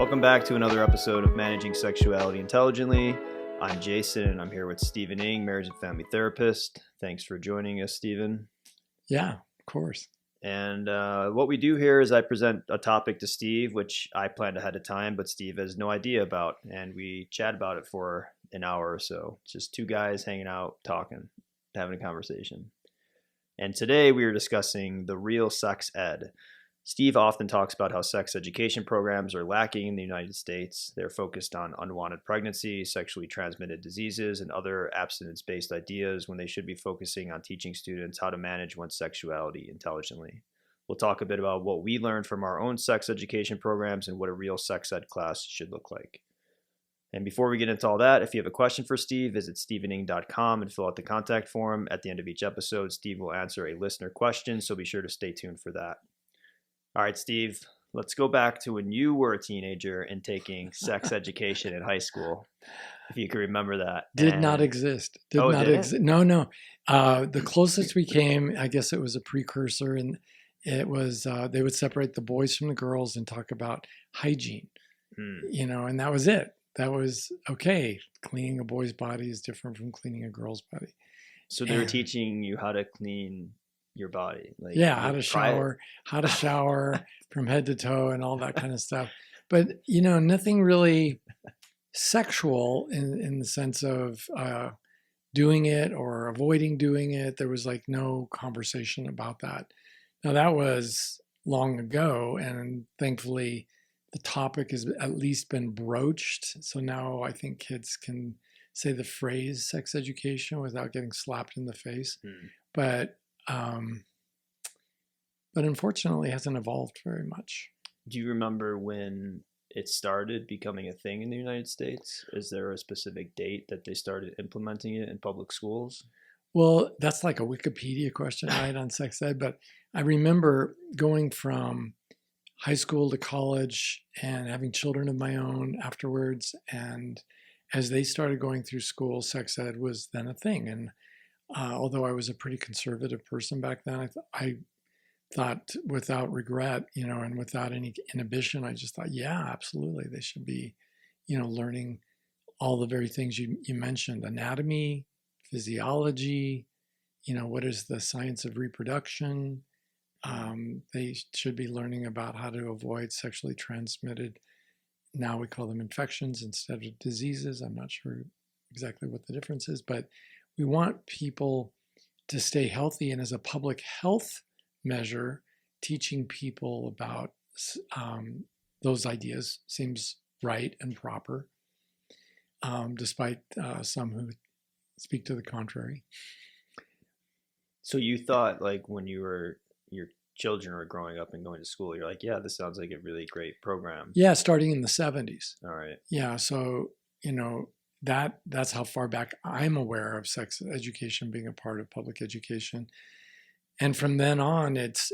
Welcome back to another episode of Managing Sexuality Intelligently. I'm Jason, and I'm here with Stephen Ng, marriage and family therapist. Thanks for joining us, Stephen. Yeah, of course. And what we do here is I present a topic to Steve, which I planned ahead of time, but Steve has no idea about, and we chat about it for an hour or so. It's just two guys hanging out, talking, having a conversation. And today we are discussing the real sex ed. Steve often talks about how sex education programs are lacking in the United States. They're focused on unwanted pregnancy, sexually transmitted diseases, and other abstinence-based ideas when they should be focusing on teaching students how to manage one's sexuality intelligently. We'll talk a bit about what we learned from our own sex education programs and what a real sex ed class should look like. And before we get into all that, if you have a question for Steve, visit stephening.com and fill out the contact form. At the end of each episode, Steve will answer a listener question, so be sure to stay tuned for that. All right, Steve, let's go back to when you were a teenager and taking sex education in high school, if you can remember that. Did not exist. No. The closest we came, I guess it was a precursor, and it was they would separate the boys from the girls and talk about hygiene, and that was it. That was okay. Cleaning a boy's body is different from cleaning a girl's body. So they were teaching you how to clean your body, how to shower from head to toe and all that kind of stuff. But nothing really sexual in the sense of doing it or avoiding doing it. There was no conversation about that. Now that was long ago, and thankfully the topic has at least been broached. So now I think kids can say the phrase sex education without getting slapped in the face. But unfortunately, it hasn't evolved very much. Do you remember when it started becoming a thing in the United States? Is there a specific date that they started implementing it in public schools? Well, that's like a Wikipedia question, right, on sex ed. But I remember going from high school to college and having children of my own afterwards. And as they started going through school, sex ed was then a thing. And although I was a pretty conservative person back then, I thought without regret, and without any inhibition, I just thought, yeah, absolutely. They should be, learning all the very things you mentioned: anatomy, physiology, what is the science of reproduction. They should be learning about how to avoid sexually transmitted, now we call them infections instead of diseases. I'm not sure exactly what the difference is, but we want people to stay healthy, and as a public health measure, teaching people about those ideas seems right and proper, despite some who speak to the contrary. So you thought, when your children were growing up and going to school, you're like, yeah, this sounds like a really great program. Yeah, starting in the 70s. All right. Yeah, so that's how far back I'm aware of sex education being a part of public education. And from then on, it's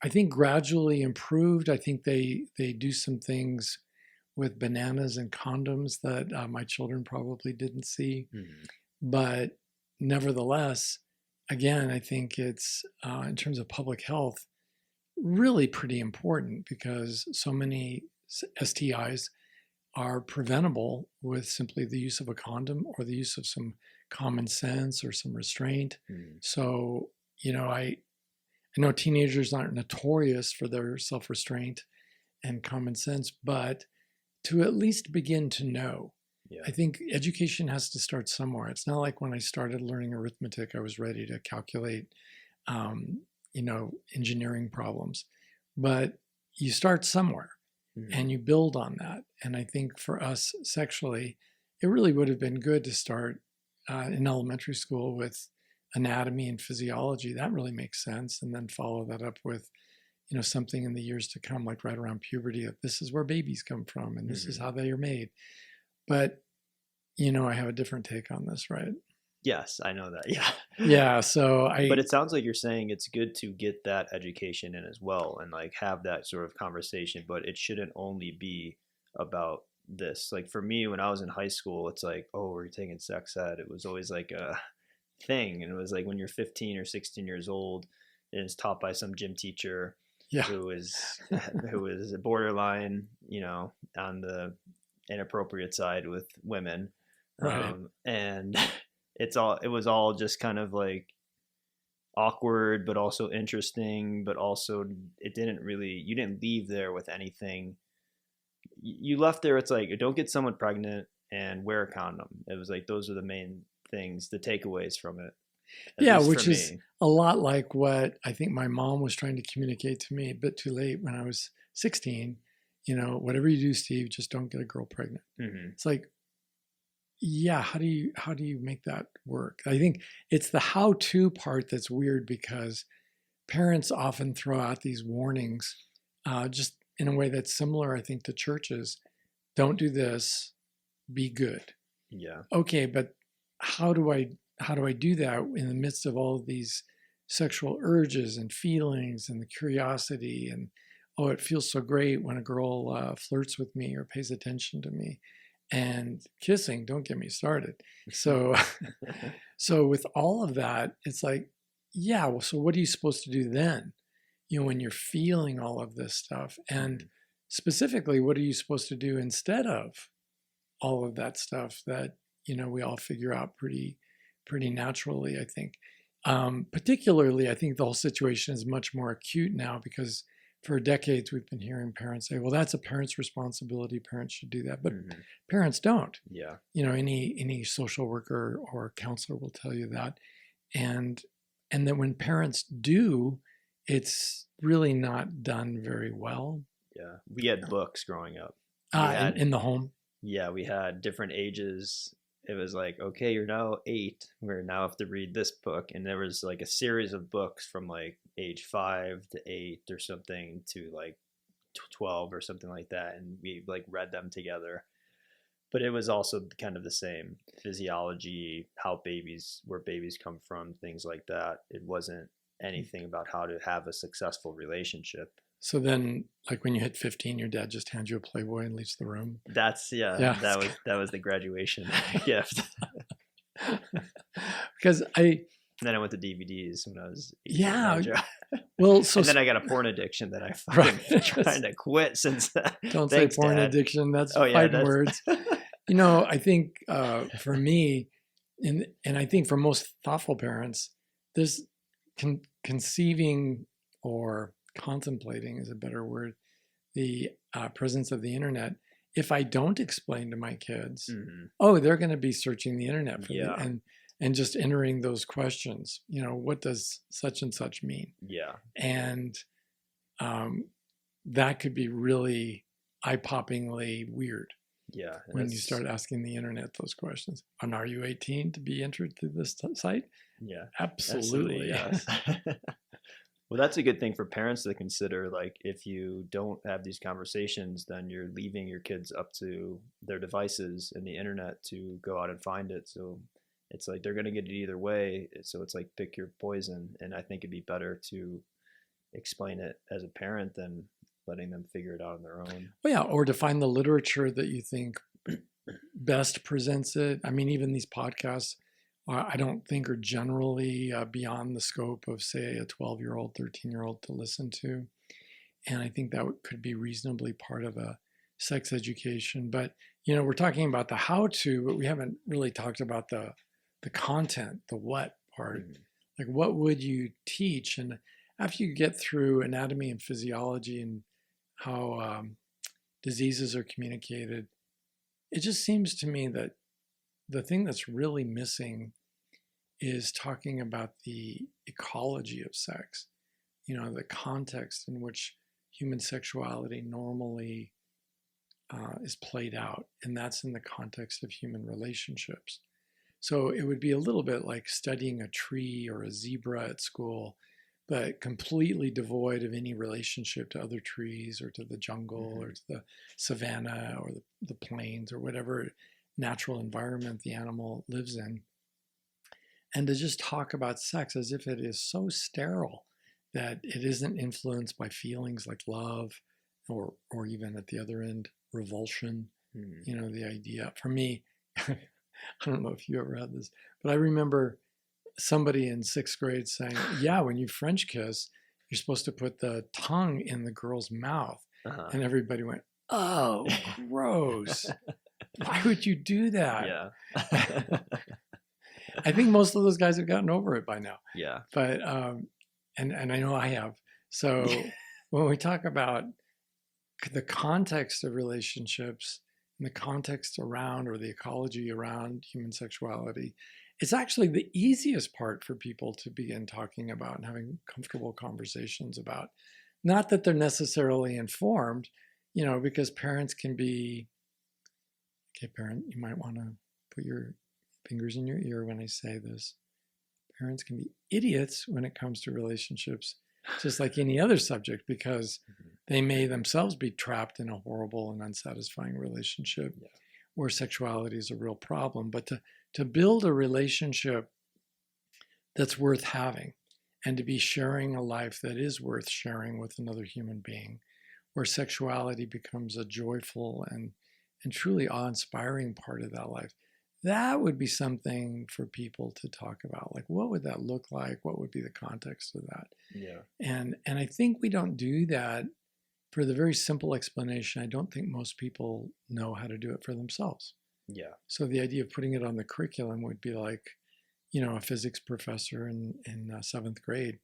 I think gradually improved. I think they do some things with bananas and condoms that my children probably didn't see. Mm-hmm. But nevertheless, again, I think it's, in terms of public health, really pretty important, because so many STIs are preventable with simply the use of a condom or the use of some common sense or some restraint. So, I know teenagers aren't notorious for their self-restraint and common sense, but to at least begin to know. Yeah. I think education has to start somewhere. It's not like when I started learning arithmetic, I was ready to calculate, engineering problems. But you start somewhere. And you build on that. And I think for us sexually, it really would have been good to start in elementary school with anatomy and physiology. That really makes sense. And then follow that up with, something in the years to come, like right around puberty, that this is where babies come from and this is how they are made. But, I have a different take on this, right? Yes, I know that. Yeah. Yeah. But it sounds like you're saying it's good to get that education in as well and have that sort of conversation, but it shouldn't only be about this. For me, when I was in high school, it's we're taking sex ed. It was always a thing. And it was when you're 15 or 16 years old and it's taught by some gym teacher Yeah. who was borderline, on the inappropriate side with women, Right. and it was all just kind of like awkward, but also interesting, but also you didn't leave there with anything. You left there, it's like, don't get someone pregnant and wear a condom. It was like, those are the main things, the takeaways from it, at Yeah, least for which is me. a lot like what I think my mom was trying to communicate to me a bit too late when I was 16. Whatever you do, Steve, just don't get a girl pregnant. Mm-hmm. It's like, yeah, how do you make that work? I think it's the how-to part that's weird, because parents often throw out these warnings, just in a way that's similar, I think, to churches. Don't do this, be good. Yeah. Okay, but how do I do that in the midst of all of these sexual urges and feelings and the curiosity, and oh, it feels so great when a girl flirts with me or pays attention to me, and kissing, don't get me started. So so with all of that, it's like, yeah, well, so what are you supposed to do then, when you're feeling all of this stuff? And specifically, what are you supposed to do instead of all of that stuff that we all figure out pretty naturally, I think. Particularly, I think the whole situation is much more acute now, because for decades we've been hearing parents say, well, that's a parent's responsibility, parents should do that, but parents don't. Yeah. Any social worker or counselor will tell you that. And that when parents do, it's really not done very well. Yeah. We had books growing up. In the home. Yeah, we had different ages. It was like, okay, you're now 8. We now have to read this book, and there was like a series of books from like age 5 to 8 or something to like 12 or something like that, and we like read them together. But it was also kind of the same physiology, where babies come from, things like that. It wasn't anything about how to have a successful relationship. So then, like when you hit 15, your dad just hands you a Playboy and leaves the room. Yeah. That was the graduation gift. Because And then I went to DVDs when I was 18. Well, so and then I got a porn addiction that I fucking trying to quit since then. Don't Thanks, say porn Dad. addiction. That's fighting words. I think for me, and I think for most thoughtful parents, this conceiving or contemplating is a better word, the presence of the internet. If I don't explain to my kids, oh, they're going to be searching the internet for and just entering those questions. What does such and such mean? Yeah. And that could be really eye-poppingly weird. Yeah. When you start asking the internet those questions. And are you 18 to be entered to this site? Yeah. Absolutely. Yes. Well, that's a good thing for parents to consider. Like, if you don't have these conversations, then you're leaving your kids up to their devices and the internet to go out and find it. So it's like they're going to get it either way. So it's like, pick your poison. And I think it'd be better to explain it as a parent than letting them figure it out on their own. Well, yeah, or to find the literature that you think best presents it. I mean, even these podcasts, I don't think are generally beyond the scope of, say, a 12-year-old, 13-year-old to listen to. And I think that could be reasonably part of a sex education. But, we're talking about the how-to, but we haven't really talked about the content, the what part. Like, what would you teach? And after you get through anatomy and physiology and how diseases are communicated, it just seems to me that the thing that's really missing is talking about the ecology of sex, the context in which human sexuality normally is played out. And that's in the context of human relationships. So it would be a little bit like studying a tree or a zebra at school, but completely devoid of any relationship to other trees or to the jungle or to the savanna or the plains or whatever natural environment the animal lives in. And to just talk about sex as if it is so sterile that it isn't influenced by feelings like love or even at the other end, revulsion. The idea, for me, I don't know if you ever had this, but I remember somebody in 6th grade saying, yeah, when you French kiss, you're supposed to put the tongue in the girl's mouth. Uh-huh. And everybody went, oh, gross. Why would you do that? Yeah. I think most of those guys have gotten over it by now. Yeah. But, and I know I have. So when we talk about the context of relationships and the context around, or the ecology around human sexuality, it's actually the easiest part for people to begin talking about and having comfortable conversations about. Not that they're necessarily informed, because parents can be, okay, parent, you might want to put your fingers in your ear when I say this. Parents can be idiots when it comes to relationships, just like any other subject, because they may themselves be trapped in a horrible and unsatisfying relationship where sexuality is a real problem. But to build a relationship that's worth having, and to be sharing a life that is worth sharing with another human being, where sexuality becomes a joyful and truly awe-inspiring part of that life, that would be something for people to talk about. Like, what would that look like? What would be the context of that? Yeah. And I think we don't do that for the very simple explanation. I don't think most people know how to do it for themselves. Yeah. So the idea of putting it on the curriculum would be like, a physics professor in seventh grade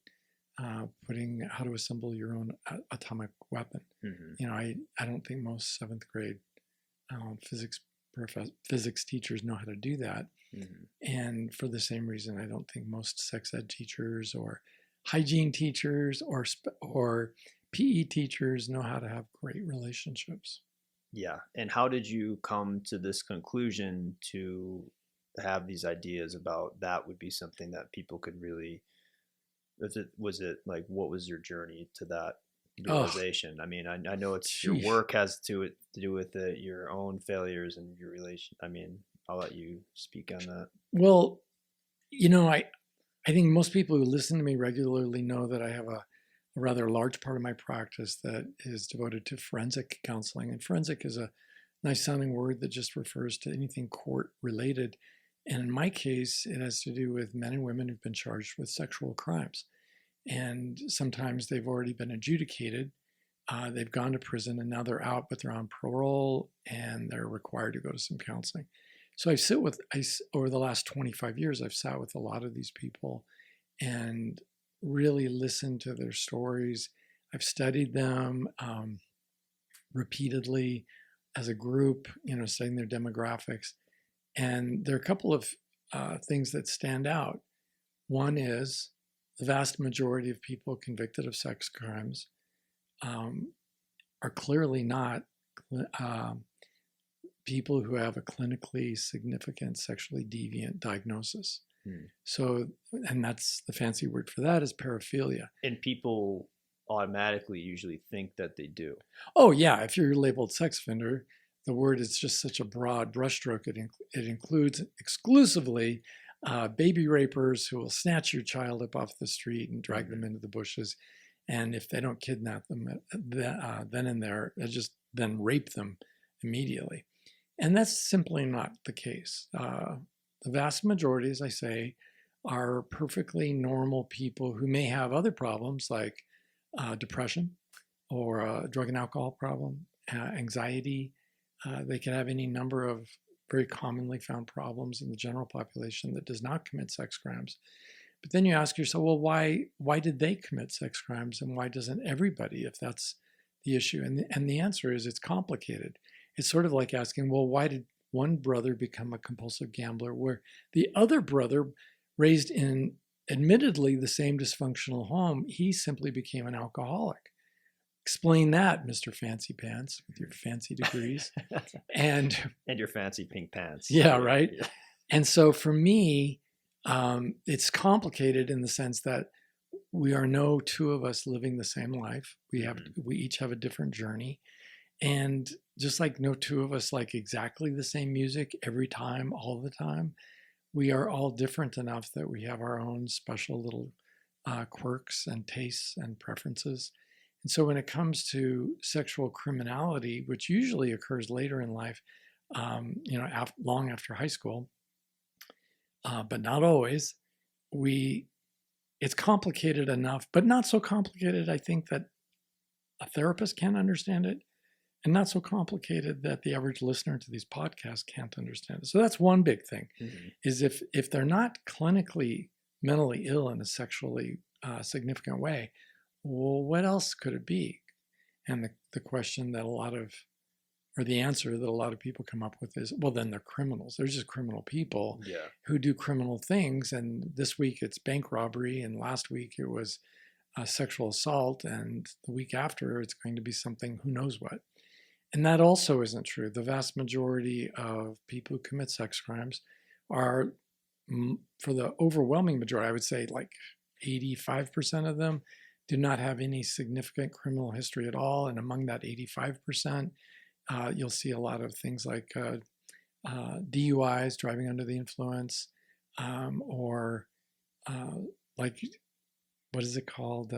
putting how to assemble your own atomic weapon. Mm-hmm. I don't think most seventh grade physics teachers know how to do that. Mm-hmm. And for the same reason, I don't think most sex ed teachers or hygiene teachers or PE teachers know how to have great relationships. Yeah. And how did you come to this conclusion to have these ideas about that would be something that people could really, was it like, what was your journey to that realization? I mean, I know it's your work has to do with it, your own failures and your relation. I mean, I'll let you speak on that. Well, I think most people who listen to me regularly know that I have a rather large part of my practice that is devoted to forensic counseling. And forensic is a nice sounding word that just refers to anything court related. And in my case, it has to do with men and women who've been charged with sexual crimes. And sometimes they've already been adjudicated. They've gone to prison and now they're out, but they're on parole and they're required to go to some counseling. So over the last 25 years, I've sat with a lot of these people and really listened to their stories. I've studied them repeatedly as a group, studying their demographics. And there are a couple of things that stand out. One is the vast majority of people convicted of sex crimes are clearly not people who have a clinically significant sexually deviant diagnosis. So, and that's the fancy word for that is paraphilia. And people automatically usually think that they do. Oh yeah, if you're labeled sex offender, the word is just such a broad brushstroke. It includes exclusively baby rapers who will snatch your child up off the street and drag them into the bushes. And if they don't kidnap them then and there, then rape them immediately. And that's simply not the case. The vast majority, as I say, are perfectly normal people who may have other problems like depression or a drug and alcohol problem, anxiety. They can have any number of very commonly found problems in the general population that does not commit sex crimes. But then you ask yourself, well, why did they commit sex crimes and why doesn't everybody, if that's the issue? And the answer is it's complicated. It's sort of like asking, well, why did one brother become a compulsive gambler where the other brother, raised in admittedly the same dysfunctional home, he simply became an alcoholic? Explain that, Mr. Fancy Pants, with your fancy degrees. and your fancy pink pants. Yeah, right? Yeah. And so for me, it's complicated in the sense that we are no two of us living the same life. We each have a different journey. And just like no two of us like exactly the same music every time, all the time, we are all different enough that we have our own special little quirks and tastes and preferences. And so when it comes to sexual criminality, which usually occurs later in life, long after high school, but not always, we it's complicated enough, but not so complicated, I think, that a therapist can't understand it, and not so complicated that the average listener to these podcasts can't understand it. So that's one big thing, is if they're not clinically mentally ill in a sexually significant way, well, what else could it be? And the question that the answer that a lot of people come up with is, well, then they're criminals. They're just criminal people who do criminal things. And this week it's bank robbery, and last week it was sexual assault, and the week after it's going to be something who knows what. And that also isn't true. The vast majority of people who commit sex crimes are, for the overwhelming majority, I would say like 85% of them do not have any significant criminal history at all. And among that 85%, you'll see a lot of things like DUIs, driving under the influence, or like, what is it called?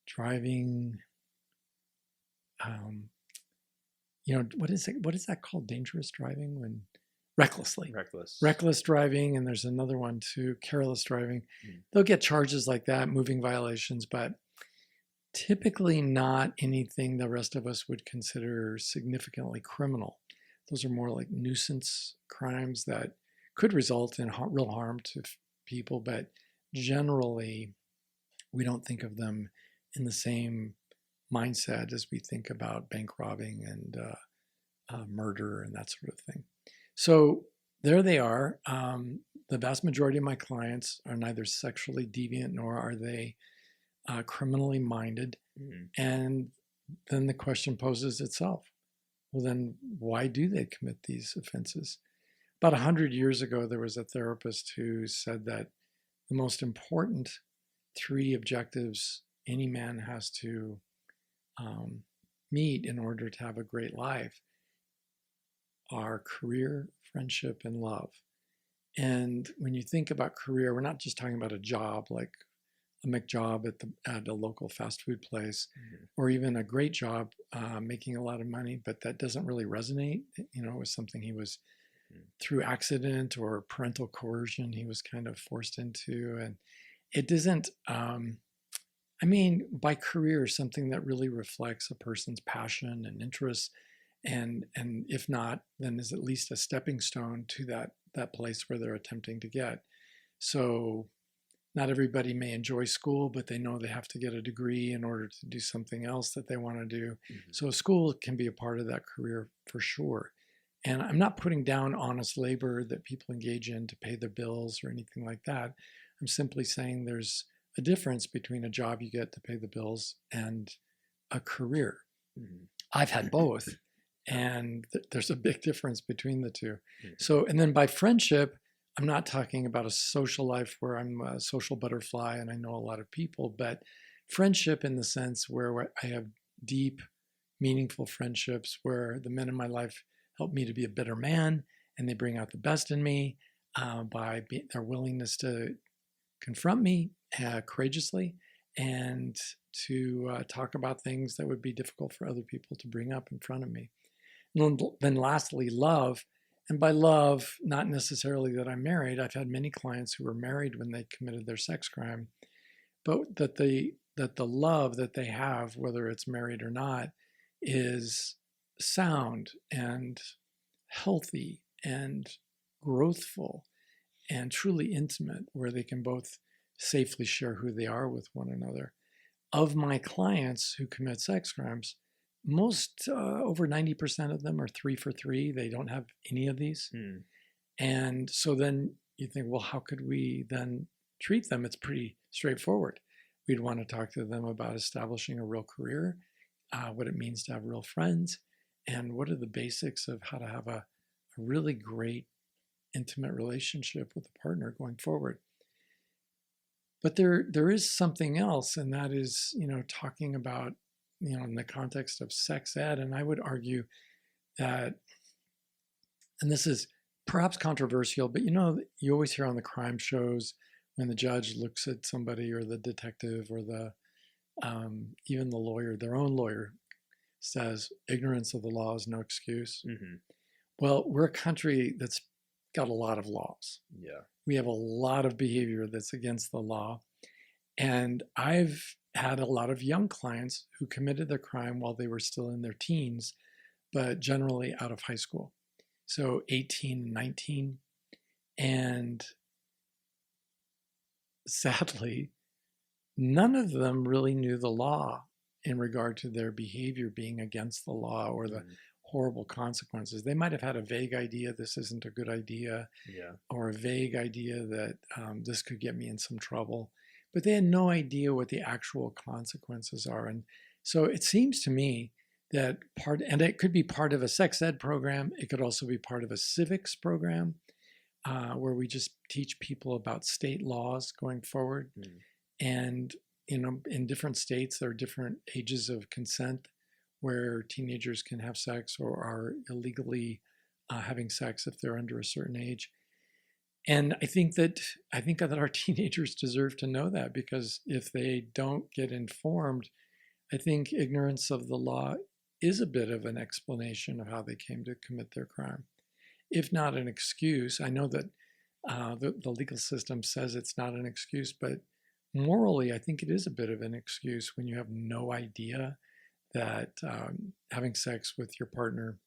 Driving, what is it? What is that called? Dangerous driving? When reckless driving. And there's another one too, careless driving. They'll get charges like that, moving violations, but typically not anything the rest of us would consider significantly criminal. Those are more like nuisance crimes that could result in real harm to people, but generally we don't think of them in the same mindset as we think about bank robbing and murder and that sort of thing. So there they are. The vast majority of my clients are neither sexually deviant nor are they criminally minded. And then the question poses itself. Well, then why do they commit these offenses? About 100 years ago, there was a therapist who said that the most important 3 objectives any man has to meet in order to have a great life are career, friendship, and love. And when you think about career, we're not just talking about a job like a McJob at a local fast food place, or even a great job making a lot of money, but that doesn't really resonate. It was something he was through accident or parental coercion he was kind of forced into, and it doesn't. By career, something that really reflects a person's passion and interests, and if not, then is at least a stepping stone to that place where they're attempting to get. So not everybody may enjoy school, but they know they have to get a degree in order to do something else that they want to do. So school can be a part of that career for sure. And I'm not putting down honest labor that people engage in to pay their bills or anything like that. I'm simply saying there's a difference between a job you get to pay the bills and a career. I've had both, and there's a big difference between the two. So, and then by friendship, I'm not talking about a social life where I'm a social butterfly and I know a lot of people, but friendship in the sense where I have deep, meaningful friendships where the men in my life help me to be a better man, and they bring out the best in me by their willingness to confront me courageously and to talk about things that would be difficult for other people to bring up in front of me. And then lastly, love. And by love, not necessarily that I'm married. I've had many clients who were married when they committed their sex crime, but that the love that they have, whether it's married or not, is sound and healthy and growthful and truly intimate, where they can both safely share who they are with one another. Of my clients who commit sex crimes, most, over 90% of them are 3 for 3. They don't have any of these. And so then you think, well, how could we then treat them? It's pretty straightforward. We'd want to talk to them about establishing a real career, what it means to have real friends, and what are the basics of how to have a really great, intimate relationship with a partner going forward. But there is something else, and that is, talking about, in the context of sex ed. And I would argue that, and this is perhaps controversial, but you always hear on the crime shows when the judge looks at somebody, or the detective, or even the lawyer, their own lawyer, says ignorance of the law is no excuse. Well, we're a country that's got a lot of laws. We have a lot of behavior that's against the law. And I've had a lot of young clients who committed the crime while they were still in their teens, but generally out of high school. So 18, 19. And sadly, none of them really knew the law in regard to their behavior being against the law or the horrible consequences. They might have had a vague idea this isn't a good idea, or a vague idea that this could get me in some trouble, but they had no idea what the actual consequences are. And so it seems to me that and it could be part of a sex ed program, it could also be part of a civics program where we just teach people about state laws going forward. And in different states, there are different ages of consent where teenagers can have sex or are illegally having sex if they're under a certain age. And I think that our teenagers deserve to know that, because if they don't get informed, I think ignorance of the law is a bit of an explanation of how they came to commit their crime, if not an excuse. I know that the legal system says it's not an excuse, but morally, I think it is a bit of an excuse when you have no idea that having sex with your partner,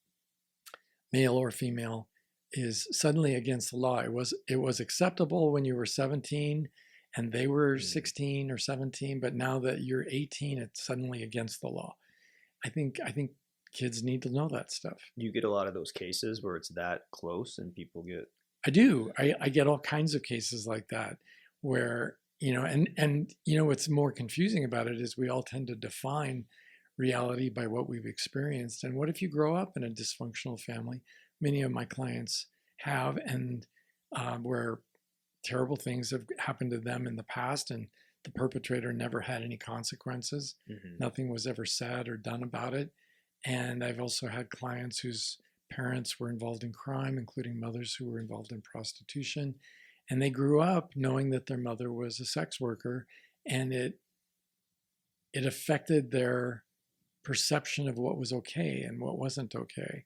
male or female, is suddenly against the law. It was acceptable when you were 17 and they were 16 or 17, but now that you're 18, it's suddenly against the law. I think kids need to know that stuff. You get a lot of those cases where it's that close and people get... I do. I get all kinds of cases like that where, and what's more confusing about it is we all tend to define reality by what we've experienced. And what if you grow up in a dysfunctional family? Many of my clients have, and where terrible things have happened to them in the past, and the perpetrator never had any consequences. Nothing was ever said or done about it. And I've also had clients whose parents were involved in crime, including mothers who were involved in prostitution. And they grew up knowing that their mother was a sex worker, and it affected their perception of what was okay and what wasn't okay.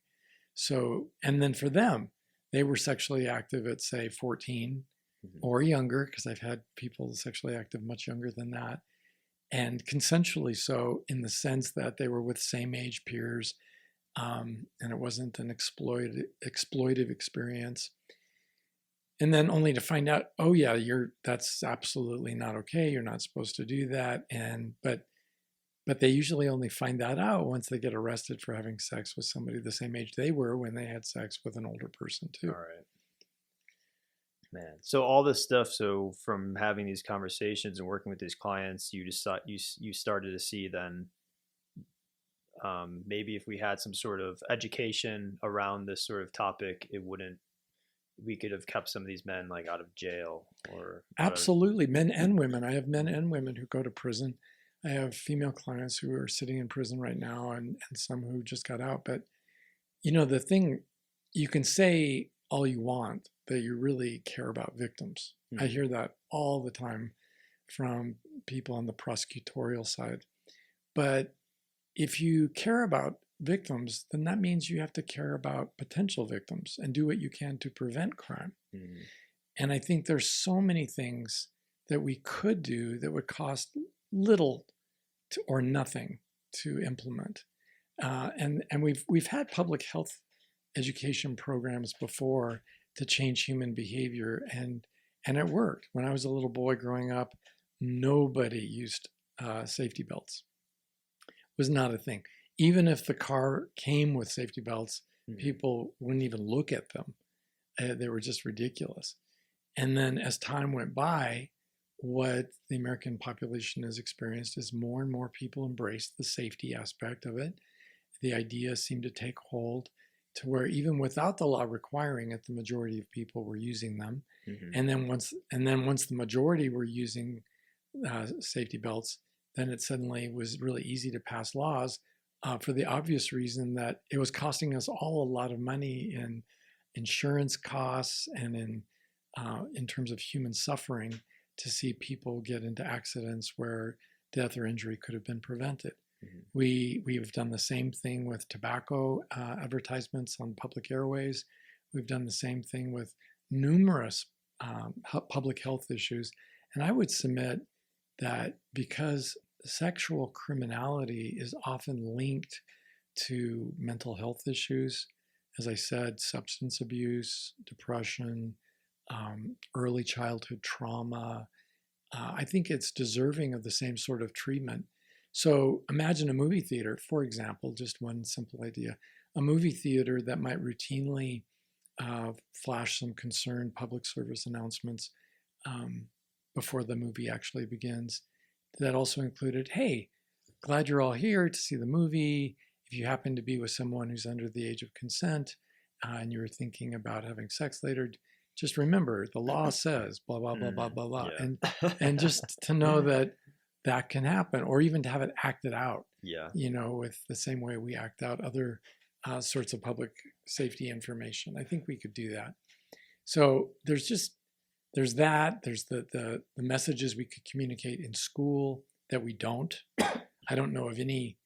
So, and then for them, they were sexually active at, say, 14 or younger, because I've had people sexually active much younger than that, and consensually so, in the sense that they were with same age peers, and it wasn't an exploitive experience. And then only to find out, oh yeah, that's absolutely not okay. You're not supposed to do that. But they usually only find that out once they get arrested for having sex with somebody the same age they were when they had sex with an older person too. All right. Man. So all this stuff, so from having these conversations and working with these clients, you started to see then maybe if we had some sort of education around this sort of topic, we could have kept some of these men like out of jail or... Absolutely. Men and women. I have men and women who go to prison. I have female clients who are sitting in prison right now, and some who just got out. But, the thing, you can say all you want that you really care about victims. I hear that all the time from people on the prosecutorial side. But if you care about victims, then that means you have to care about potential victims and do what you can to prevent crime. And I think there's so many things that we could do that would cost little or nothing to implement. And we've had public health education programs before to change human behavior, and it worked. When I was a little boy growing up, nobody used safety belts. It was not a thing. Even if the car came with safety belts, people wouldn't even look at them. They were just ridiculous. And then as time went by, what the American population has experienced is more and more people embrace the safety aspect of it. The idea seemed to take hold to where even without the law requiring it, the majority of people were using them. And then once the majority were using safety belts, then it suddenly was really easy to pass laws for the obvious reason that it was costing us all a lot of money in insurance costs and in terms of human suffering to see people get into accidents where death or injury could have been prevented. We've done the same thing with tobacco advertisements on public airways. We've done the same thing with numerous public health issues. And I would submit that because sexual criminality is often linked to mental health issues, as I said, substance abuse, depression, early childhood trauma, I think it's deserving of the same sort of treatment. So imagine a movie theater, for example, just one simple idea, a movie theater that might routinely flash some concerned public service announcements um, before the movie actually begins. That also included, hey, glad you're all here to see the movie. If you happen to be with someone who's under the age of consent and you're thinking about having sex later, just remember the law says blah blah blah blah blah blah, and just to know that that can happen, or even to have it acted out. Yeah. With the same way we act out other sorts of public safety information. I think we could do that. So there's that. There's the messages we could communicate in school that we don't. I don't know of any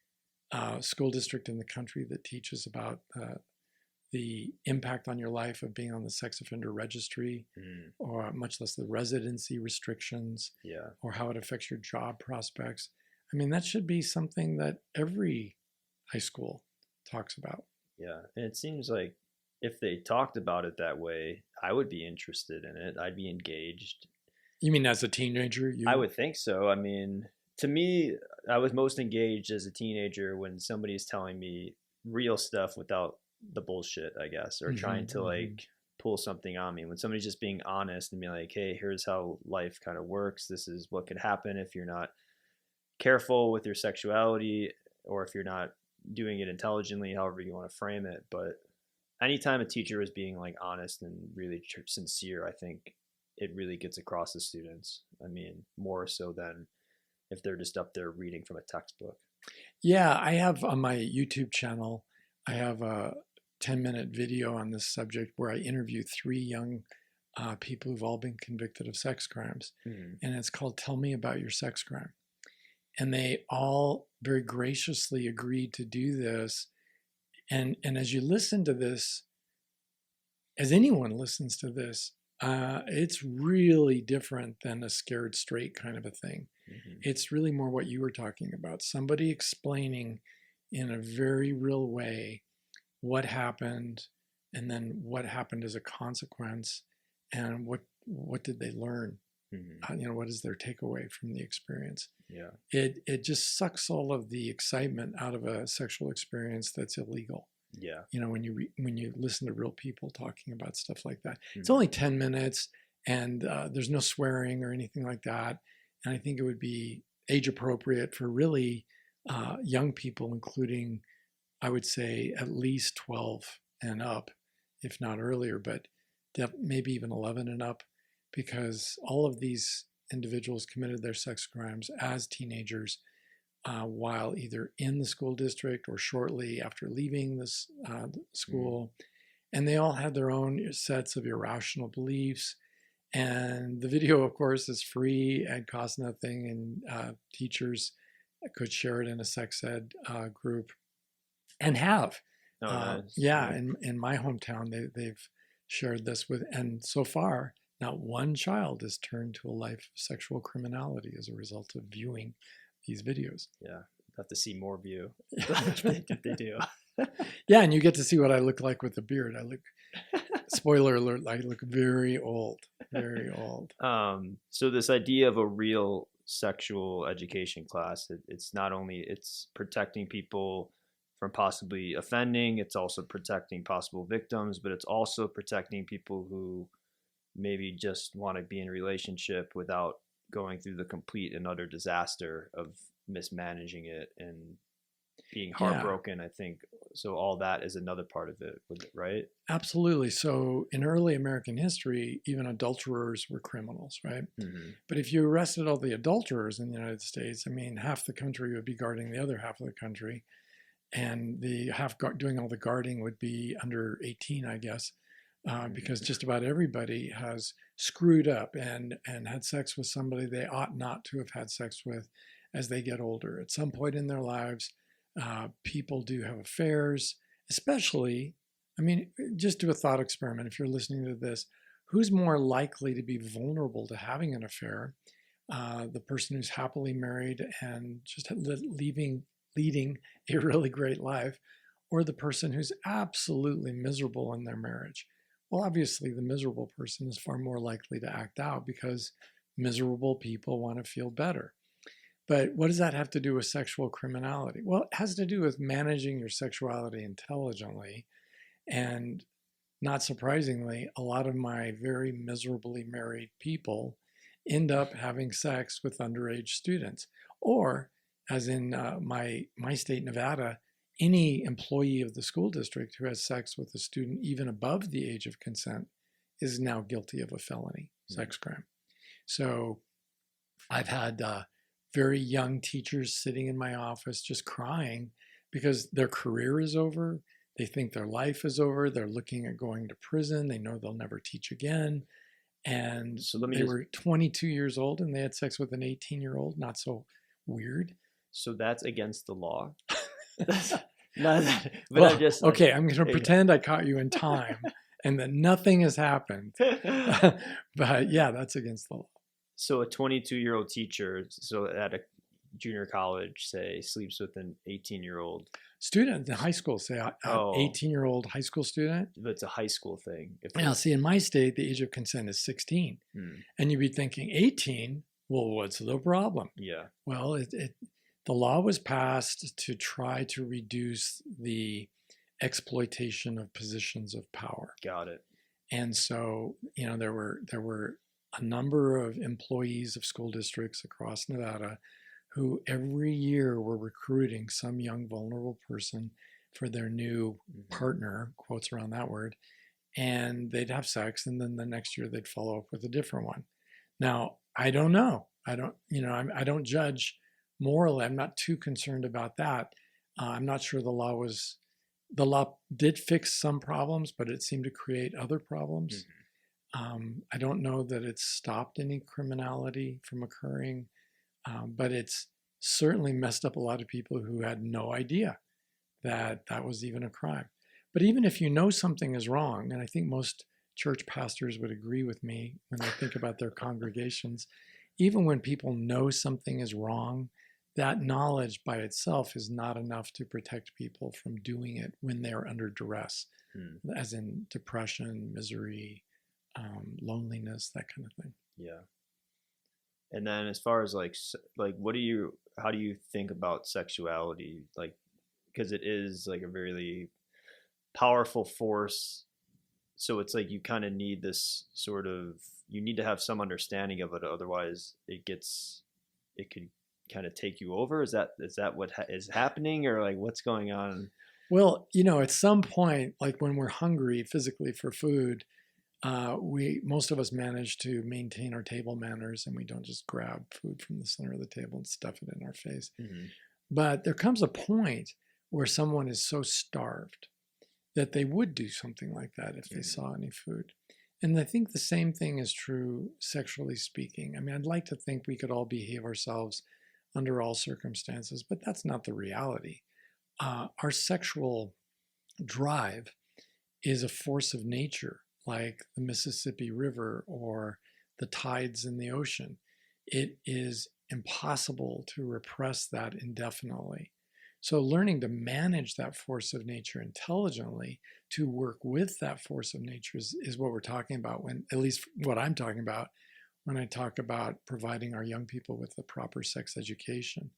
school district in the country that teaches about the impact on your life of being on the sex offender registry, or much less the residency restrictions, or how it affects your job prospects. I mean, that should be something that every high school talks about. Yeah, and it seems like if they talked about it that way, I would be interested in it. I'd be engaged. You mean as a teenager? I would think so. I mean, to me, I was most engaged as a teenager when somebody's telling me real stuff without the bullshit, I guess, or trying to like pull something on me. When somebody's just being honest and being like, hey, here's how life kind of works. This is what could happen if you're not careful with your sexuality, or if you're not doing it intelligently, however you want to frame it. But anytime a teacher is being like honest and really sincere, I think it really gets across to students. I mean, more so than if they're just up there reading from a textbook. Yeah, I have on my YouTube channel, I have a 10-minute video on this subject where I interview 3 young people who've all been convicted of sex crimes. And it's called Tell Me About Your Sex Crime. And they all very graciously agreed to do this. And as you listen to this, as anyone listens to this, it's really different than a scared straight kind of a thing. It's really more what you were talking about. Somebody explaining in a very real way what happened, and then what happened as a consequence, and what did they learn? What is their takeaway from the experience? Yeah. It just sucks all of the excitement out of a sexual experience that's illegal. Yeah. When you listen to real people talking about stuff like that. It's only 10 minutes, and there's no swearing or anything like that. And I think it would be age appropriate for really young people, including, I would say, at least 12 and up, if not earlier, but maybe even 11 and up, because all of these individuals committed their sex crimes as teenagers while either in the school district or shortly after leaving this school. And they all had their own sets of irrational beliefs. And the video, of course, is free and costs nothing. And teachers could share it in a sex ed group, and have. Nice. Yeah, in my hometown, they've shared this with, and so far, not one child has turned to a life of sexual criminality as a result of viewing these videos. Yeah, have to see more of you. They do. Yeah, and you get to see what I look like with the beard. I look, spoiler alert, I look very old, very old. So this idea of a real sexual education class, it's not only, it's protecting people from possibly offending, it's also protecting possible victims, but it's also protecting people who maybe just want to be in a relationship without going through the complete and utter disaster of mismanaging it and being heartbroken. I think so. All that is another part of it, right? Absolutely. So in early American history, even adulterers were criminals, right? But if you arrested all the adulterers in the United States, I mean, half the country would be guarding the other half of the country, and the half doing all the guarding would be under 18, I guess. Because just about everybody has screwed up and had sex with somebody they ought not to have had sex with as they get older. At some point in their lives, people do have affairs, especially, I mean, just do a thought experiment. If you're listening to this, who's more likely to be vulnerable to having an affair? the person who's happily married and just leading a really great life, or the person who's absolutely miserable in their marriage. Well, obviously, the miserable person is far more likely to act out because miserable people want to feel better. But what does that have to do with sexual criminality? Well, it has to do with managing your sexuality intelligently. And not surprisingly, a lot of my very miserably married people end up having sex with underage students. Or, as in my state, Nevada, any employee of the school district who has sex with a student even above the age of consent is now guilty of a felony sex crime. So I've had very young teachers sitting in my office just crying because their career is over. They think their life is over. They're looking at going to prison. They know they'll never teach again. And so they were 22 years old and they had sex with an 18-year-old. Not so weird. So that's against the law. I'm just like, okay, I'm going to pretend I caught you in time and that nothing has happened. But yeah, that's against the law. So a 22-year-old teacher, so at a junior college, say, sleeps with an 18-year-old student in high school, say an 18-year-old high school student. But it's a high school thing. Now, see, in my state, the age of consent is 16. And you'd be thinking, 18? Well, what's the problem? Yeah. Well, the law was passed to try to reduce the exploitation of positions of power. Got it. And so, there were a number of employees of school districts across Nevada who every year were recruiting some young vulnerable person for their new partner, quotes around that word, and they'd have sex, and then the next year they'd follow up with a different one. Now, I don't know. I don't judge morally. I'm not too concerned about that. I'm not sure the law did fix some problems, but it seemed to create other problems. I don't know that it's stopped any criminality from occurring, but it's certainly messed up a lot of people who had no idea that that was even a crime. But even if you know something is wrong, and I think most church pastors would agree with me when they think about their congregations, even when people know something is wrong, that knowledge by itself is not enough to protect people from doing it when they're under duress, as in depression, misery, loneliness, that kind of thing. Yeah. And then as far as like how do you think about sexuality? Like, because it is like a very powerful force. So it's like you kind of need this you need to have some understanding of it. Otherwise it could kind of take you over. Is that what is happening, or like what's going on? Well, at some point, like when we're hungry physically for food, most of us manage to maintain our table manners, and we don't just grab food from the center of the table and stuff it in our face. But there comes a point where someone is so starved that they would do something like that if they saw any food. And I think the same thing is true sexually speaking. I mean, I'd like to think we could all behave ourselves under all circumstances, but that's not the reality. Our sexual drive is a force of nature, like the Mississippi River or the tides in the ocean. It is impossible to repress that indefinitely. So learning to manage that force of nature intelligently, to work with that force of nature is what we're talking about, at least what I'm talking about when I talk about providing our young people with the proper sex education.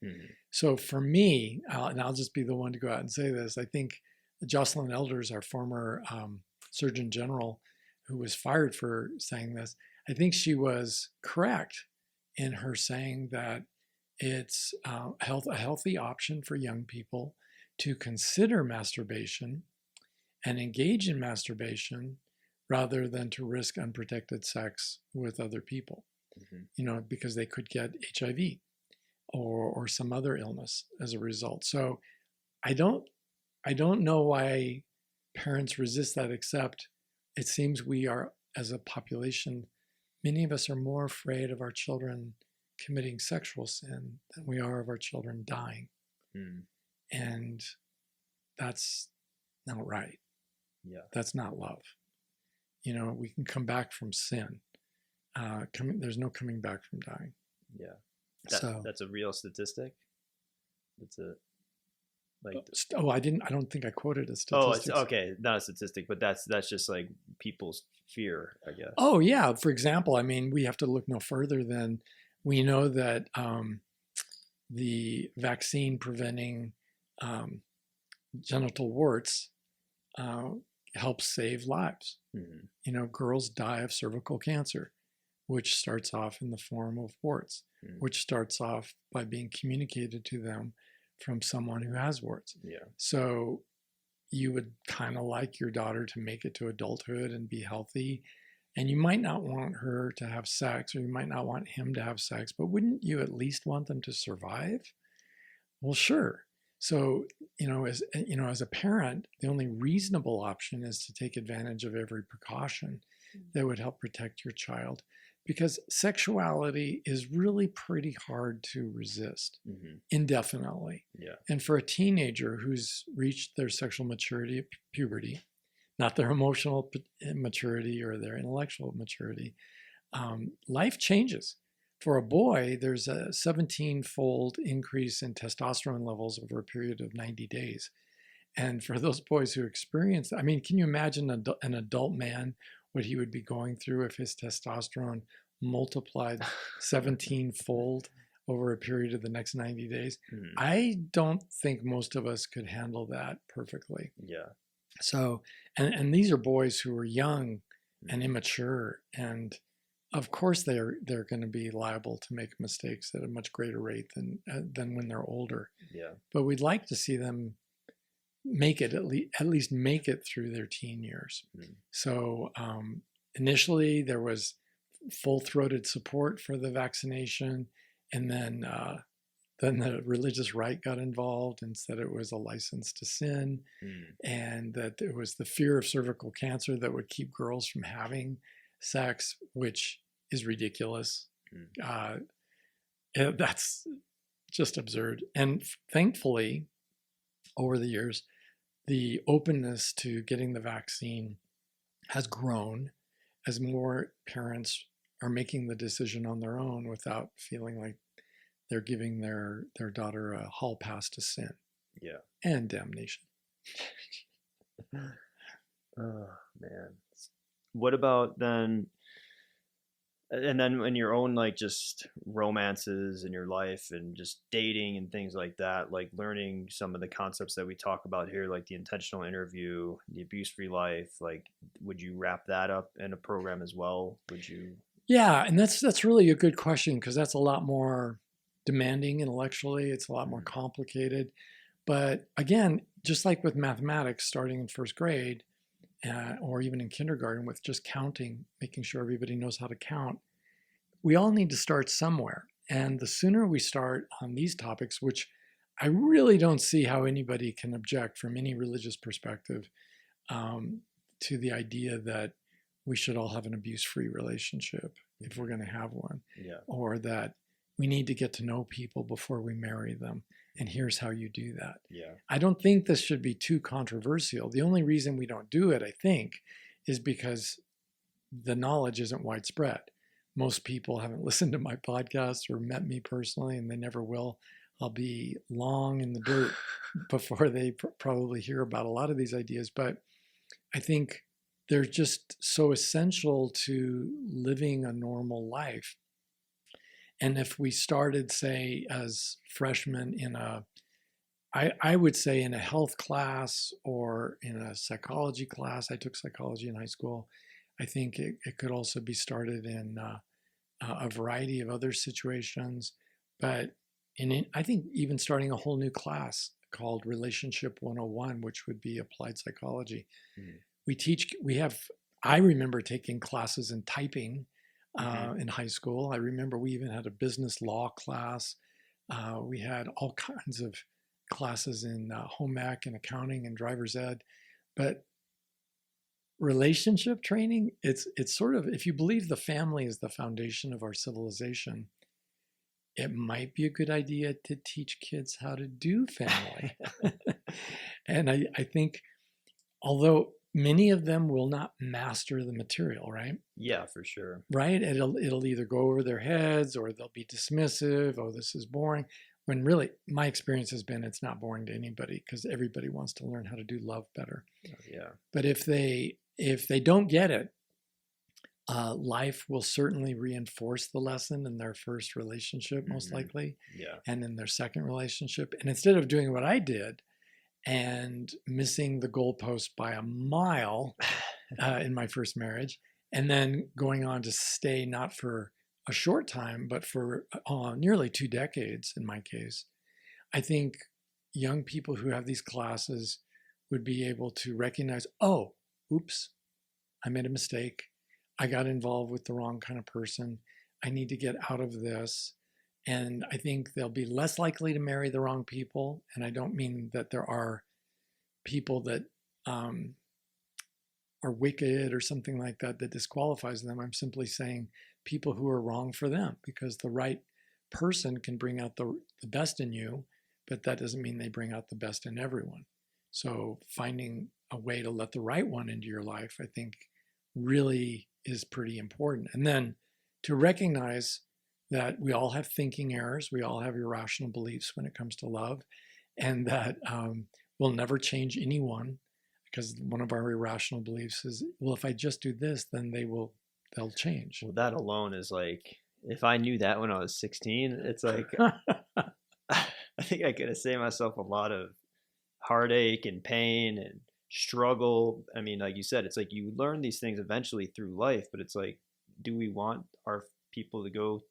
So for me, and I'll just be the one to go out and say this, I think Jocelyn Elders, our former Surgeon General, who was fired for saying this, I think she was correct in her saying that it's a healthy option for young people to consider masturbation and engage in masturbation rather than to risk unprotected sex with other people, because they could get HIV or some other illness as a result. So I don't know why parents resist that, except it seems we are, as a population, many of us are more afraid of our children committing sexual sin than we are of our children dying. And that's not right. Yeah. That's not love. We can come back from sin. There's no coming back from dying. Yeah. So, That's a real statistic. It's a like. I don't think I quoted a Oh, it's statistics. okay. Not a statistic, but that's just like people's fear, I guess. Oh yeah. For example, I mean, we have to look no further than we know that the vaccine preventing um, genital warts uh, helps save lives. Mm-hmm. You know, girls die of cervical cancer, which starts off in the form of warts, Mm-hmm. which starts off by being communicated to them from someone who has warts. Yeah. So you would kind of like your daughter to make it to adulthood and be healthy. And you might not want her to have sex, or you might not want him to have sex, but wouldn't you at least want them to survive? Well, sure. So, as a parent, the only reasonable option is to take advantage of every precaution that would help protect your child, because sexuality is really pretty hard to resist Mm-hmm. indefinitely. Yeah. And for a teenager who's reached their sexual maturity at puberty, not their emotional maturity or their intellectual maturity, life changes. For a boy, there's a 17-fold increase in testosterone levels over a period of 90 days. And for those boys who experience, I mean, can you imagine an adult man, what he would be going through if his testosterone multiplied 17-fold over a period of the next 90 days? Mm-hmm. I don't think most of us could handle that perfectly. Yeah. So, and these are boys who are young and immature, and of course they're going to be liable to make mistakes at a much greater rate than when they're older. Yeah. But we'd like to see them make it at least make it through their teen years. Mm-hmm. So initially there was full-throated support for the vaccination, and then the religious right got involved and said it was a license to sin, and that it was the fear of cervical cancer that would keep girls from having sex, which is ridiculous. That's just absurd. And thankfully, over the years, the openness to getting the vaccine has grown as more parents are making the decision on their own without feeling like they're giving their daughter a hall pass to sin. Yeah. And damnation. Oh man. What about then? And then in your own like just romances in your life and just dating and things like that, like learning some of the concepts that we talk about here, like the intentional interview, the abuse-free life, like would you wrap that up in a program as well? Would you? Yeah, and that's really a good question, because that's a lot more demanding intellectually. It's a lot more complicated. But again, just like with mathematics, starting in first grade or even in kindergarten with just counting, making sure everybody knows how to count, we all need to start somewhere. And the sooner we start on these topics, which I really don't see how anybody can object from any religious perspective to the idea that we should all have an abuse-free relationship if we're going to have one, or that we need to get to know people before we marry them, and here's how you do that. I don't think this should be too controversial. The only reason we don't do it, I think, is because the knowledge isn't widespread. Most people haven't listened to my podcast or met me personally, and they never will. I'll be long in the dirt before they probably hear about a lot of these ideas. But I think they're just so essential to living a normal life. And if we started, say, as freshmen I would say in a health class or in a psychology class, I took psychology in high school, I think it could also be started in a variety of other situations. But I think even starting a whole new class called Relationship 101, which would be applied psychology. I remember taking classes in typing in high school. I remember we even had a business law class. We had all kinds of classes in home ec and accounting and driver's ed. But relationship training, it's sort of, if you believe the family is the foundation of our civilization, it might be a good idea to teach kids how to do family. And I think, although many of them will not master the material, right? Yeah, for sure. Right? It'll either go over their heads or they'll be dismissive. Oh, this is boring. When really, my experience has been it's not boring to anybody because everybody wants to learn how to do love better. Yeah. But if they don't get it, life will certainly reinforce the lesson in their first relationship, most likely, Yeah. and in their second relationship. And instead of doing what I did and missing the goalpost by a mile in my first marriage, and then going on to stay not for a short time, but for nearly 2 decades in my case, I think young people who have these classes would be able to recognize, oh, oops, I made a mistake. I got involved with the wrong kind of person. I need to get out of this. And I think they'll be less likely to marry the wrong people. And I don't mean that there are people that are wicked or something like that that disqualifies them. I'm simply saying people who are wrong for them, because the right person can bring out the best in you, but that doesn't mean they bring out the best in everyone. So finding a way to let the right one into your life, I think, really is pretty important. And then to recognize that we all have thinking errors, we all have irrational beliefs when it comes to love, and that we'll never change anyone, because one of our irrational beliefs is, well, if I just do this, then they'll change. Well, that alone is like, if I knew that when I was 16, it's like, I think I could have saved myself a lot of heartache and pain and struggle. I mean, like you said, it's like you learn these things eventually through life, but it's like, do we want our people to go,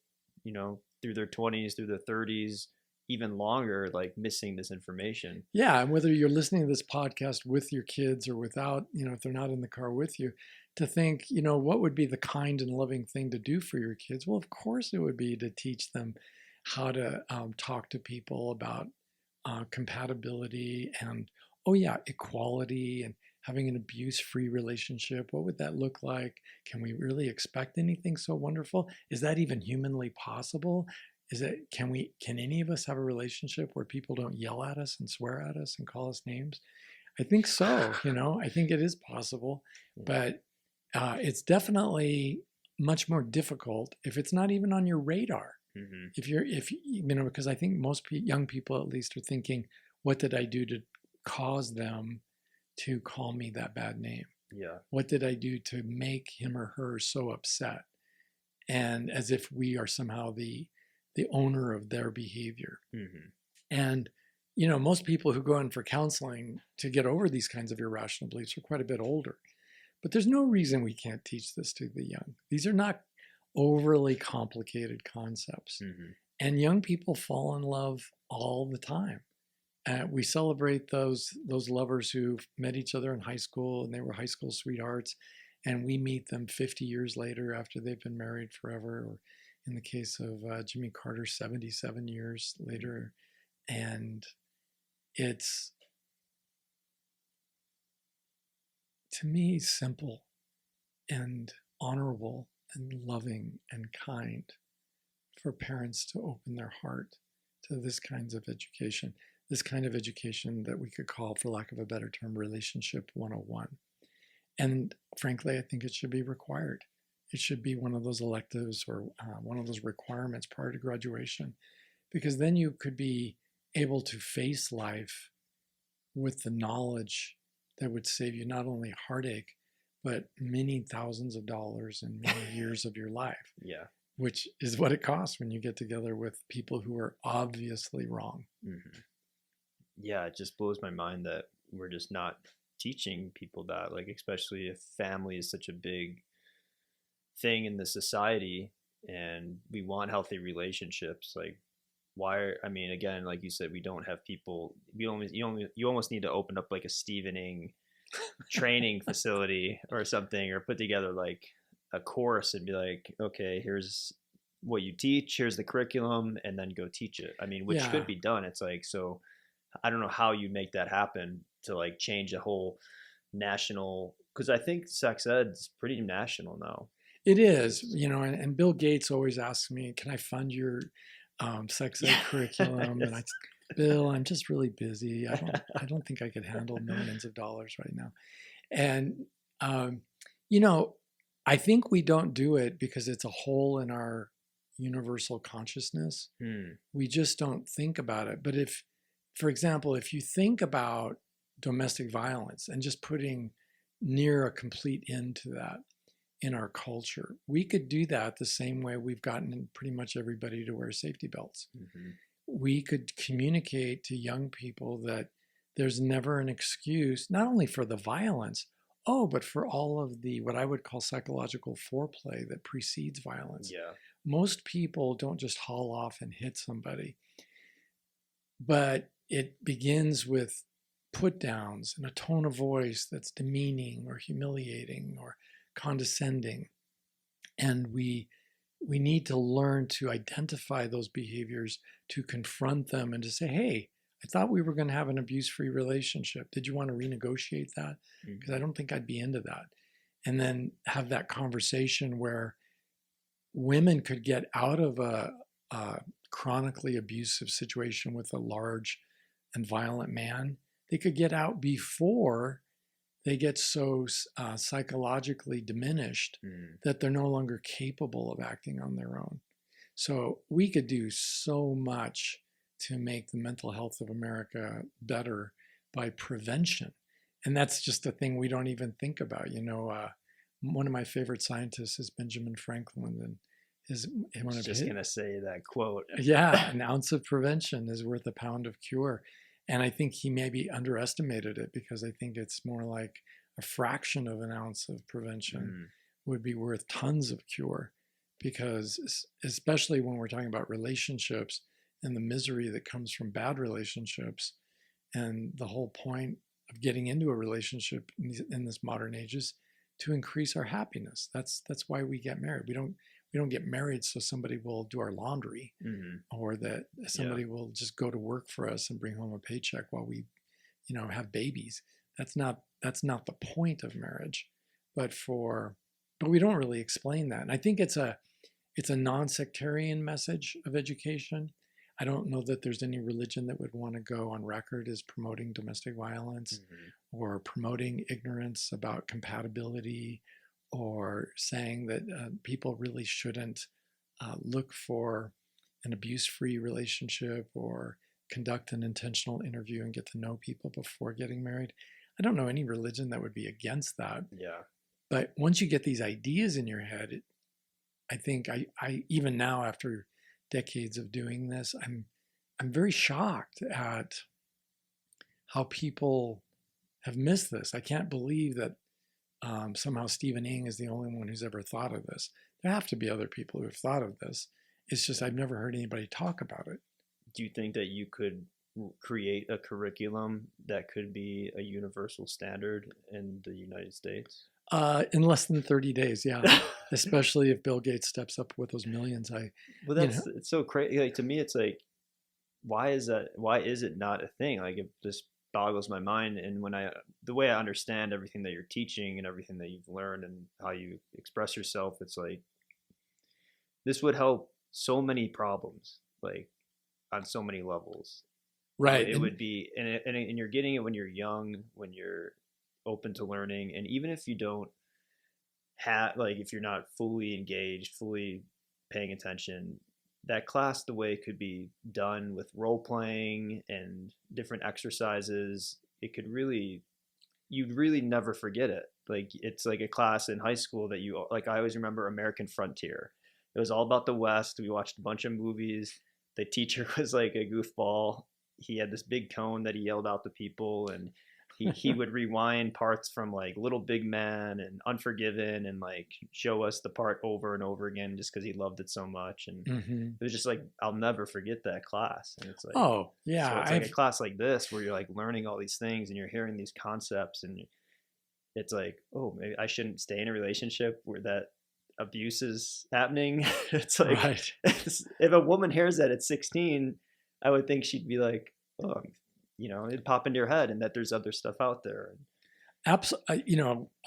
through their 20s, through their 30s, even longer, like missing this information? Yeah, and whether you're listening to this podcast with your kids or without, if they're not in the car with you, to think, what would be the kind and loving thing to do for your kids? Well, of course it would be to teach them how to talk to people about compatibility and, oh yeah, equality and having an abuse-free relationship. What would that look like? Can we really expect anything so wonderful? Is that even humanly possible? Can any of us have a relationship where people don't yell at us and swear at us and call us names? I think so. I think it is possible, but it's definitely much more difficult if it's not even on your radar. Mm-hmm. Because I think most young people, at least, are thinking, what did I do to cause them to call me that bad name? Yeah. What did I do to make him or her so upset? And as if we are somehow the owner of their behavior. Mm-hmm. And, most people who go in for counseling to get over these kinds of irrational beliefs are quite a bit older. But there's no reason we can't teach this to the young. These are not overly complicated concepts. Mm-hmm. And young people fall in love all the time. We celebrate those lovers who met each other in high school and they were high school sweethearts, and we meet them 50 years later after they've been married forever, or in the case of Jimmy Carter, 77 years later. And it's, to me, simple and honorable and loving and kind for parents to open their heart to this kind of education that we could call, for lack of a better term, relationship 101. And frankly, I think it should be required. It should be one of those electives or one of those requirements prior to graduation, because then you could be able to face life with the knowledge that would save you not only heartache, but many thousands of dollars and many years of your life. Yeah. Which is what it costs when you get together with people who are obviously wrong. Mm-hmm. Yeah, it just blows my mind that we're just not teaching people that, like, especially if family is such a big thing in the society and we want healthy relationships. Like, again, like you said, we don't have people, you almost need to open up like a Stevening training facility or something, or put together like a course and be like, okay, here's what you teach, here's the curriculum, and then go teach it. Which could be done. It's like, so I don't know how you make that happen to like change a whole national, because I think sex ed's pretty national now. It is, and Bill Gates always asks me, can I fund your sex ed curriculum? And Bill, I'm just really busy. I don't think I could handle millions of dollars right now. And, um, you know, I think we don't do it because it's a hole in our universal consciousness. Hmm. We just don't think about it. But if, for example, if you think about domestic violence and just putting near a complete end to that in our culture, we could do that the same way we've gotten pretty much everybody to wear safety belts. Mm-hmm. We could communicate to young people that there's never an excuse, not only for the violence, but for all of the what I would call psychological foreplay that precedes violence. Yeah. Most people don't just haul off and hit somebody, but it begins with put downs and a tone of voice that's demeaning or humiliating or condescending. And we need to learn to identify those behaviors, to confront them, and to say, hey, I thought we were going to have an abuse-free relationship. Did you want to renegotiate that? Because I don't think I'd be into that. And then have that conversation where women could get out of a chronically abusive situation with a large and violent man. They could get out before they get so psychologically diminished that they're no longer capable of acting on their own. So we could do so much to make the mental health of America better by prevention. And that's just a thing we don't even think about. One of my favorite scientists is Benjamin Franklin, and I was just going to say that quote. Yeah, an ounce of prevention is worth a pound of cure. And I think he maybe underestimated it, because I think it's more like a fraction of an ounce of prevention would be worth tons of cure. Because especially when we're talking about relationships and the misery that comes from bad relationships, and the whole point of getting into a relationship in this modern age is to increase our happiness. That's why we get married. We don't get married so somebody will do our laundry, or that somebody will just go to work for us and bring home a paycheck while we, have babies. That's not the point of marriage. But we don't really explain that. And I think it's a non-sectarian message of education. I don't know that there's any religion that would want to go on record as promoting domestic violence or promoting ignorance about compatibility, or saying that people really shouldn't look for an abuse-free relationship or conduct an intentional interview and get to know people before getting married. I don't know any religion that would be against that. Yeah. But once you get these ideas in your head, I think I even now, after decades of doing this, I'm very shocked at how people have missed this. I can't believe that somehow Stephen Ng is the only one who's ever thought of this. There have to be other people who have thought of this. It's just I've never heard anybody talk about it. Do you think that you could create a curriculum that could be a universal standard in the United States? In less than 30 days, yeah. Especially if Bill Gates steps up with those millions. It's so crazy. Like, to me, it's like, why is that? Why is it not a thing? Like, it just boggles my mind. And the way I understand everything that you're teaching and everything that you've learned and how you express yourself, it's like, this would help so many problems, like on so many levels. Right. It would be, and you're getting it when you're young, when you're open to learning. And even if you don't like, if you're not fully engaged, fully paying attention, that class, the way it could be done with role playing and different exercises, you'd really never forget it. Like, it's like a class in high school that I always remember American Frontier. It was all about the West. We watched a bunch of movies. The teacher was like a goofball. He had this big cone that he yelled out to people, and he would rewind parts from like Little Big Man and Unforgiven and like show us the part over and over again just because he loved it so much. And it was just like, I'll never forget that class. And it's like, oh yeah, so it's like a class like this where you're like learning all these things and you're hearing these concepts, and it's like, oh, maybe I shouldn't stay in a relationship where that abuse is happening. It's like, right. If a woman hears that at 16, I would think she'd be like, oh, it'd pop into your head, and that there's other stuff out there. Absolutely.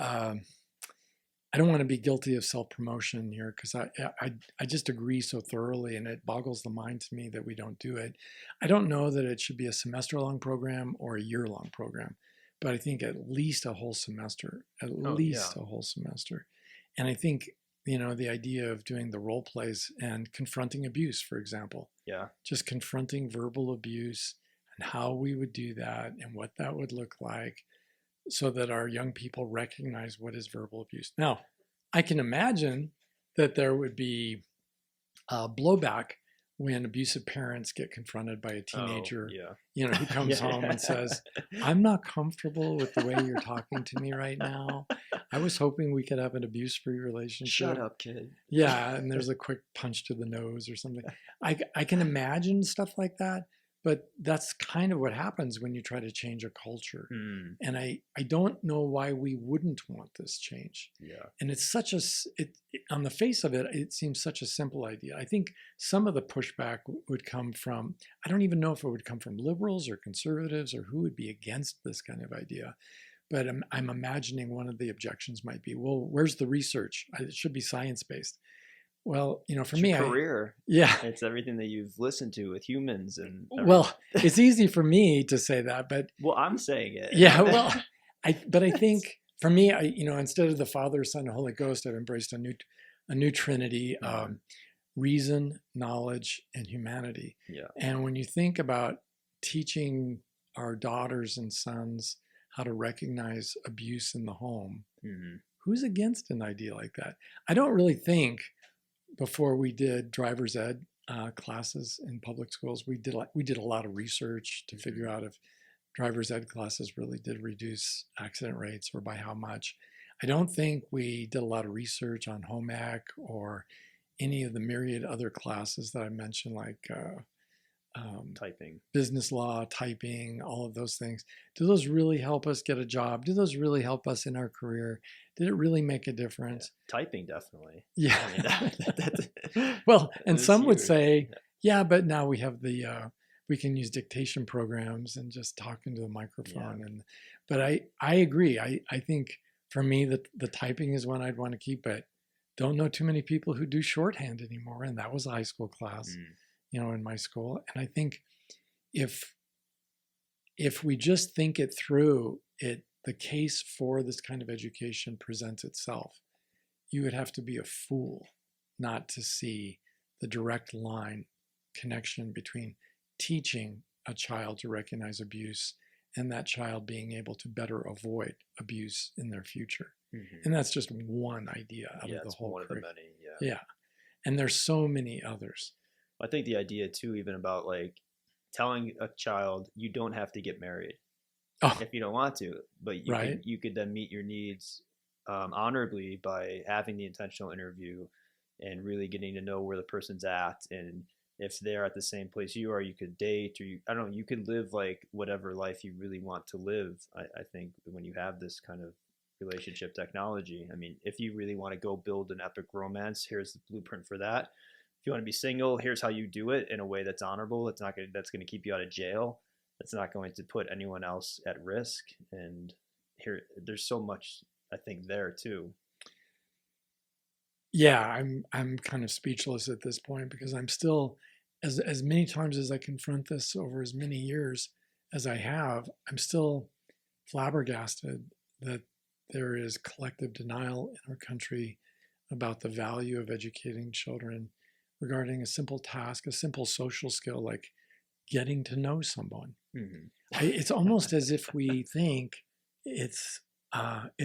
I don't want to be guilty of self-promotion here, because I just agree so thoroughly, and it boggles the mind to me that we don't do it. I don't know that it should be a semester-long program or a year-long program. but I think at least a whole semester, at Oh yeah. least a whole semester. And I think, the idea of doing the role plays and confronting abuse, for example, Yeah. just confronting verbal abuse and how we would do that and what that would look like so that our young people recognize what is verbal abuse. Now, I can imagine that there would be blowback when abusive parents get confronted by a Oh teenager, yeah. who comes home and says, "I'm not comfortable with the way you're talking to me right now. I was hoping we could have an abuse-free relationship." Shut up, kid. Yeah, and there's a quick punch to the nose or something. I can imagine stuff like that, but that's kind of what happens when you try to change a culture. Mm, And I don't know why we wouldn't want this change. yeah. And it's such on the face of it, it seems such a simple idea. I think some of the pushback would come from, I don't even know if it would come from liberals or conservatives or who would be against this kind of idea. But I'm imagining one of the objections might be, well, where's the research? It should be science-based. Well, for It's me, your career. yeah, It's everything that you've listened to with humans and everything. well, it's easy for me to say that, but Well, I'm saying it. yeah, well, I think for me, instead of the Father, Son, and Holy Ghost, I've embraced a new Trinity: reason, knowledge, and humanity. Yeah. And when you think about teaching our daughters and sons how to recognize abuse in the home, Mm-hmm. who's against an idea like that? I don't really think before we did driver's ed classes in public schools, we did a lot of research to figure out if driver's ed classes really did reduce accident rates or by how much. I don't think we did a lot of research on home ec or any of the myriad other classes that I mentioned, like Typing. business law, typing, all of those things. Do those really help us get a job? Do those really help us in our career? Did it really make a difference? Yeah. Typing definitely. Yeah. I mean, Well, and some would huge. say, yeah, but now we have we can use dictation programs and just talk into the microphone. Yeah. But I agree. I think for me the typing is one I'd want to keep, but don't know too many people who do shorthand anymore. And that was a high school class, in my school. And I think if we just think it through, the case for this kind of education presents itself. You would have to be a fool not to see the direct line connection between teaching a child to recognize abuse and that child being able to better avoid abuse in their future. Mm-hmm. And that's just one idea out of the whole one of the many. Yeah. Yeah. And there's so many others. I think the idea too, even about like telling a child you don't have to get married if you don't want to, but you could then meet your needs honorably by having the intentional interview and really getting to know where the person's at, and if they're at the same place you are, you could date, or I don't know, you could live like whatever life you really want to live. I think when you have this kind of relationship technology, I mean, if you really want to go build an epic romance, here's the blueprint for that. If you want to be single, here's how you do it in a way that's honorable. That's going to keep you out of jail. That's not going to put anyone else at risk. And there's so much, I think, there too. Yeah, I'm kind of speechless at this point because I'm still, as many times as I confront this over as many years as I have, I'm still flabbergasted that there is collective denial in our country about the value of educating children regarding a simple task, a simple social skill like getting to know someone. Mm-hmm. It's almost as if we think it's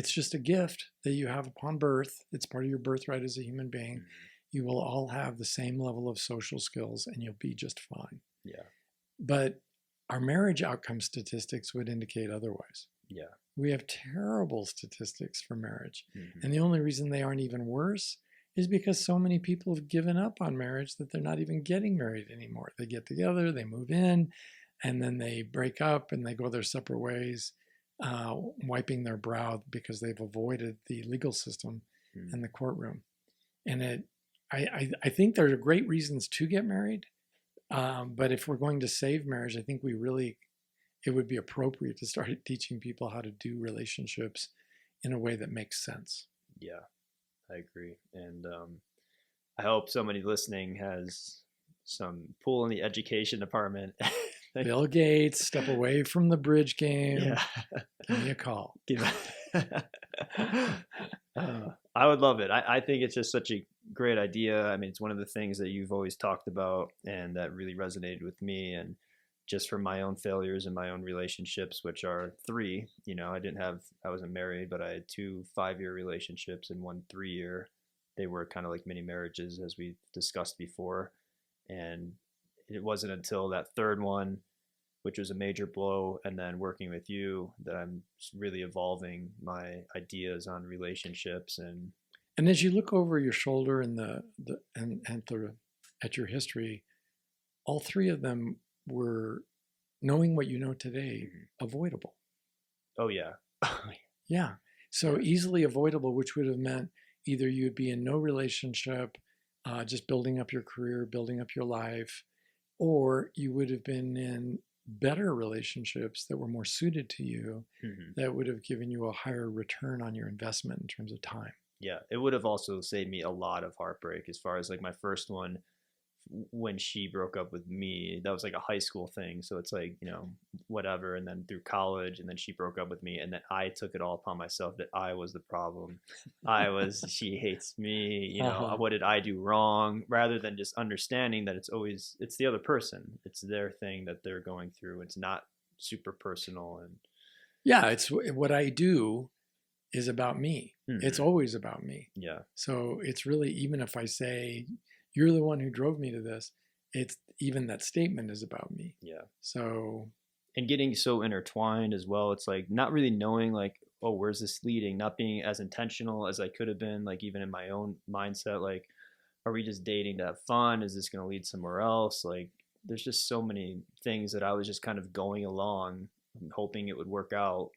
just a gift that you have upon birth. It's part of your birthright as a human being. Mm-hmm. You will all have the same level of social skills and you'll be just fine. Yeah. But our marriage outcome statistics would indicate otherwise. Yeah. We have terrible statistics for marriage. Mm-hmm. And the only reason they aren't even worse is because so many people have given up on marriage that they're not even getting married anymore. They get together, they move in, and then they break up and they go their separate ways, wiping their brow because they've avoided the legal system and the courtroom. And I think there are great reasons to get married, but if we're going to save marriage, I think it would be appropriate to start teaching people how to do relationships in a way that makes sense. Yeah, I agree. And I hope somebody listening has some pull in the education department Bill Gates, step away from the bridge game. Yeah. Give me a call. I would love it. I think it's just such a great idea. I mean, it's one of the things that you've always talked about and that really resonated with me. And just from my own failures and my own relationships, which are three, I wasn't married, but I had 2 5-year relationships and 1 3-year. They were kind of like mini marriages, as we discussed before. And it wasn't until that third one, which was a major blow, and then working with you, that I'm really evolving my ideas on relationships. And as you look over your shoulder and at your history, all 3 of them were, knowing what you know today, avoidable. Oh yeah. Yeah. So easily avoidable, which would have meant either you'd be in no relationship, just building up your career, building up your life, or you would have been in better relationships that were more suited to you, that would have given you a higher return on your investment in terms of time. Yeah, it would have also saved me a lot of heartbreak. As far as like my first one, when she broke up with me, that was like a high school thing, so it's like, whatever. And then through college, and then she broke up with me, and then I took it all upon myself that I was the problem. She hates me, what did I do wrong, rather than just understanding that it's the other person, it's their thing that they're going through. It's not super personal. And yeah, it's what I do is about me. It's always about me. Yeah. So it's really, even if I say you're the one who drove me to this, it's even that statement is about me. Yeah. So, and getting so intertwined as well, it's like not really knowing like, oh, where's this leading? Not being as intentional as I could have been, like even in my own mindset, like, are we just dating to have fun? Is this going to lead somewhere else? Like, there's just so many things that I was just kind of going along, hoping it would work out,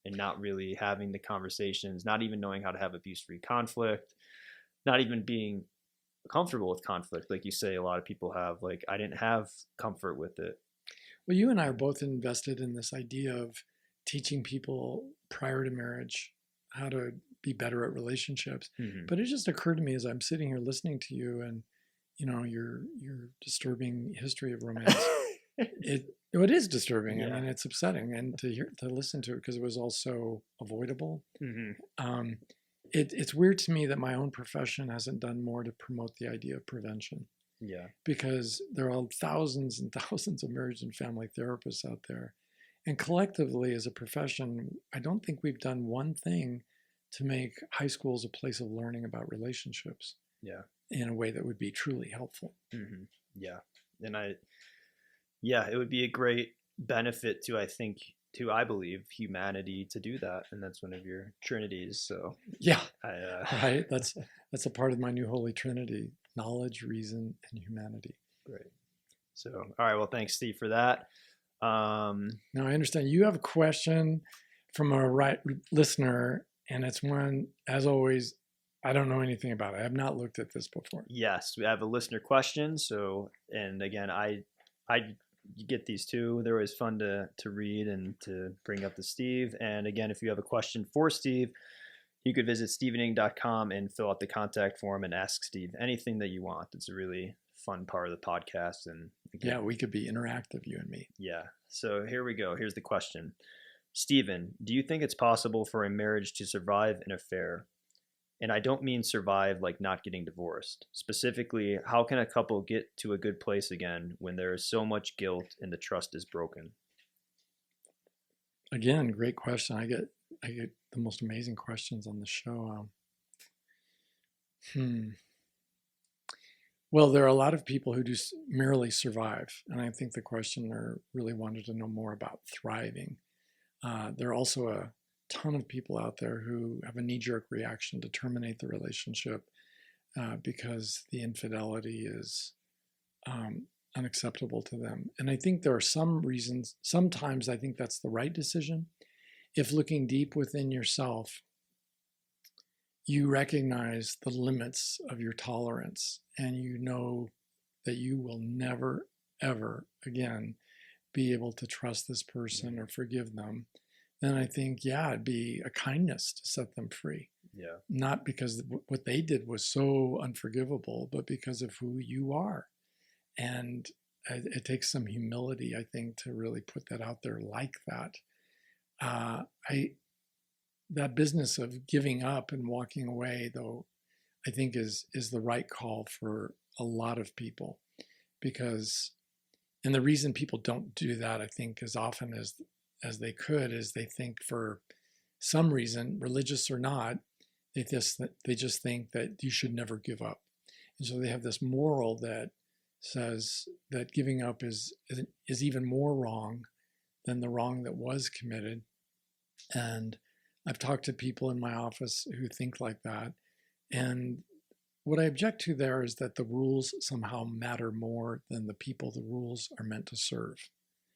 and not really having the conversations, not even knowing how to have abuse-free conflict, not even being comfortable with conflict. Like you say, a lot of people have, like, I didn't have comfort with it. Well, you and I are both invested in this idea of teaching people prior to marriage how to be better at relationships. But it just occurred to me as I'm sitting here listening to you and, your disturbing history of romance. It is disturbing. Yeah. I mean, it's upsetting, and to listen to it, because it was all so avoidable. It's weird to me that my own profession hasn't done more to promote the idea of prevention. Yeah. Because there are thousands and thousands of marriage and family therapists out there. And collectively, as a profession, I don't think we've done one thing to make high schools a place of learning about relationships. Yeah. In a way that would be truly helpful. Yeah. And it would be a great benefit to, I believe, humanity to do that. And that's one of your trinities. So yeah, right. That's a part of my new Holy Trinity: knowledge, reason, and humanity. Great. So, all right. Well, thanks, Steve, for that. Now I understand you have a question from a listener, and it's one, as always, I don't know anything about it. I have not looked at this before. Yes, we have a listener question. So, and again, I get these too. They're always fun to read and to bring up to Steve. And again, if you have a question for Steve, you could visit stevening.com and fill out the contact form and ask Steve anything that you want. It's a really fun part of the podcast. And again, yeah, we could be interactive, you and me. Yeah. So here we go. Here's the question. Stephen, do you think it's possible for a marriage to survive an affair? And I don't mean survive like not getting divorced. Specifically, how can a couple get to a good place again when there is so much guilt and the trust is broken? Again, great question. I get the most amazing questions on the show. Well, there are a lot of people who just merely survive, and I think the questioner really wanted to know more about thriving. There are also a ton of people out there who have a knee-jerk reaction to terminate the relationship because the infidelity is unacceptable to them. And I think there are some reasons. Sometimes I think that's the right decision. If looking deep within yourself, you recognize the limits of your tolerance, and you know that you will never, ever again be able to trust this person or forgive them, then I think, yeah, it'd be a kindness to set them free. Yeah. Not because what they did was so unforgivable, but because of who you are. And it takes some humility, I think, to really put that out there like that. I that business of giving up and walking away, though, I think is the right call for a lot of people, because, and the reason people don't do that, I think, as often as they could, is they think for some reason, religious or not, they just think that you should never give up, and so they have this moral that says that giving up is even more wrong than the wrong that was committed. And I've talked to people in my office who think like that. And what I object to there is that the rules somehow matter more than the people the rules are meant to serve.